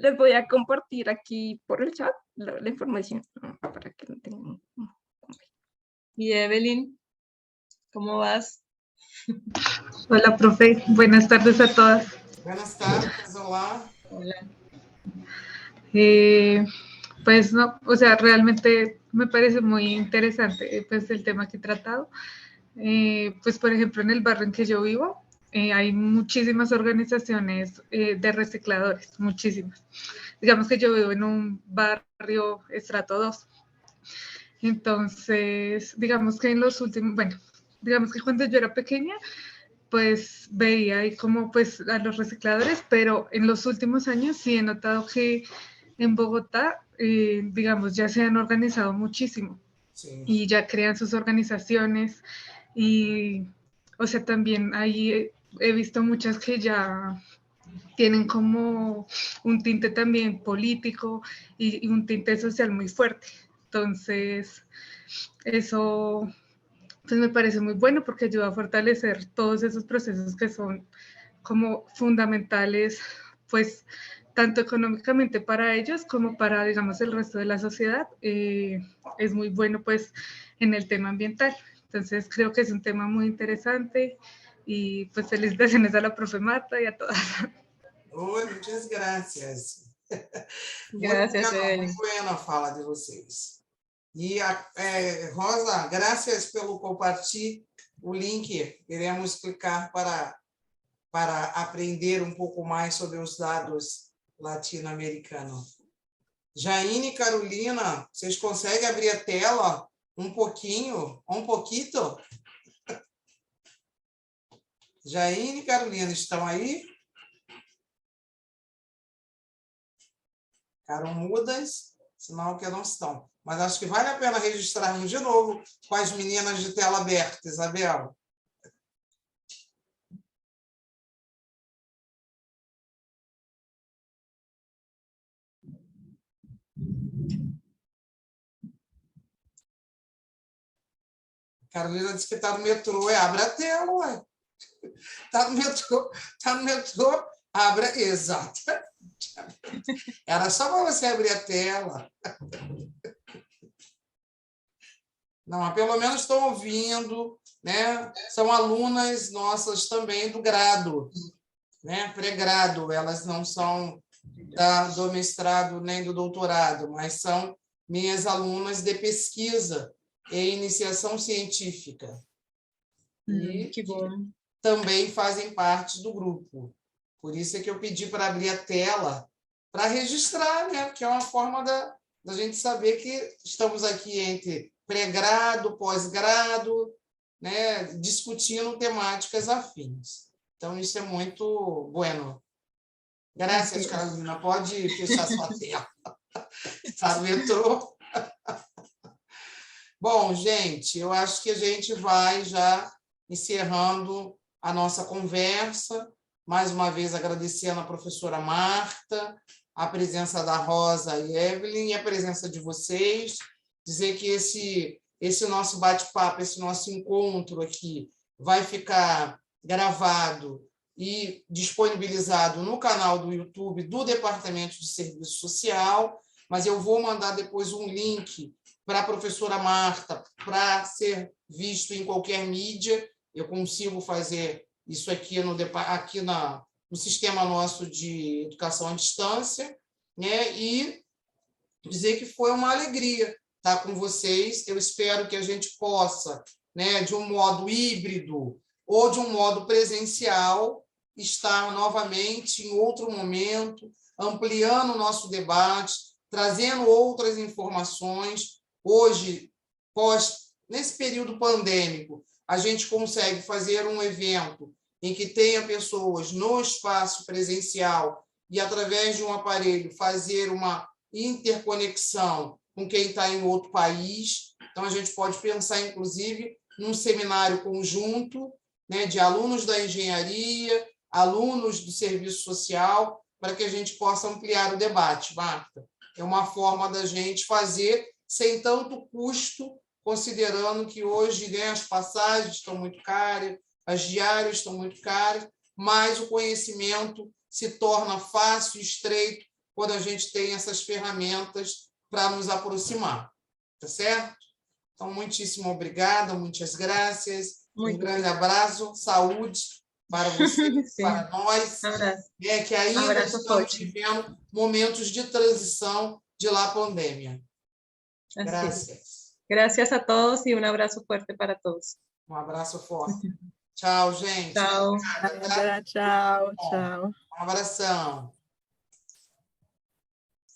Les voy a compartir aquí por el chat la información para que lo tengan. Y Evelyn, ¿cómo vas? Hola, profe. Buenas tardes a todas. Buenas tardes, hola. Hola. Pues no, o sea, realmente me parece muy interesante pues el tema que he tratado. Pues por ejemplo, en el barrio en que yo vivo, hay muchísimas organizaciones de recicladores, muchísimas. Digamos que yo vivo en un barrio estrato 2. Entonces, digamos que en los últimos, bueno, digamos que cuando yo era pequeña, pues veía ahí como pues a los recicladores, pero en los últimos años sí he notado que en Bogotá, digamos, ya se han organizado muchísimo Sí. y ya crean sus organizaciones y, o sea, también ahí he visto muchas que ya tienen como un tinte también político y un tinte social muy fuerte. Entonces, eso pues me parece muy bueno porque ayuda a fortalecer todos esos procesos que son como fundamentales, pues tanto económicamente para ellos como para, digamos, el resto de la sociedad. Es muy bueno pues en el tema ambiental. Entonces creo que es un tema muy interesante y pues felicitaciones a la profe Marta y a todas. Oi, muitas graças. Gracias, Evelyn. Muito buena a fala de vocês. E, Rosa, graças pelo compartilhar o link. Queremos explicar para aprender um pouco mais sobre os dados latino-americanos. Jaine e Carolina, vocês conseguem abrir a tela um pouquinho? Um pouquito? Jaine e Carolina, estão aí? Ficaram mudas, sinal que não estão. Mas acho que vale a pena registrarmos de novo com as meninas de tela aberta, Isabel. Carolina disse que está no metrô. Abre a tela, ué. Está no metrô, abre. Exato. Era só para você abrir a tela. Não, mas pelo menos estão ouvindo, né? São alunas nossas também do grado, né? Pré-grado. Elas não são do mestrado nem do doutorado, mas são minhas alunas de pesquisa e iniciação científica. E que bom. Também fazem parte do grupo. Por isso é que eu pedi para abrir a tela para registrar, né? Que é uma forma da gente saber que estamos aqui entre pré-grado, pós-grado, né? Discutindo temáticas afins. Então, isso é muito bueno. Graças, Carolina. Pode fechar sua tela. Está no metrô. Bom, gente, eu acho que a gente vai já encerrando a nossa conversa. Mais uma vez, agradecendo a professora Marta, a presença da Rosa e Evelyn e a presença de vocês. Dizer que esse nosso bate-papo, esse nosso encontro aqui vai ficar gravado e disponibilizado no canal do YouTube do Departamento de Serviço Social, mas eu vou mandar depois um link para a professora Marta para ser visto em qualquer mídia. Eu consigo fazer isso aqui no sistema nosso de educação à distância, né? E dizer que foi uma alegria estar com vocês. Eu espero que a gente possa, né, de um modo híbrido ou de um modo presencial, estar novamente em outro momento, ampliando o nosso debate, trazendo outras informações. Hoje, nesse período pandêmico, a gente consegue fazer um evento em que tenha pessoas no espaço presencial e, através de um aparelho, fazer uma interconexão com quem está em outro país. Então, a gente pode pensar, inclusive, num seminário conjunto, né, de alunos da engenharia, alunos do serviço social, para que a gente possa ampliar o debate, Marta. É uma forma da gente fazer sem tanto custo, considerando que hoje, né, as passagens estão muito caras, as diárias estão muito caras, mas o conhecimento se torna fácil e estreito quando a gente tem essas ferramentas para nos aproximar. Tá certo? Então, muitíssimo obrigada, muitas graças. Um grande abraço, saúde para vocês, para nós, que ainda estamos vivendo momentos de transição de la pandemia. Gracias. Gracias a todos y un abrazo fuerte para todos. Um abraço forte. Tchau, gente. Tchau. Tchau, tchau. Um abração.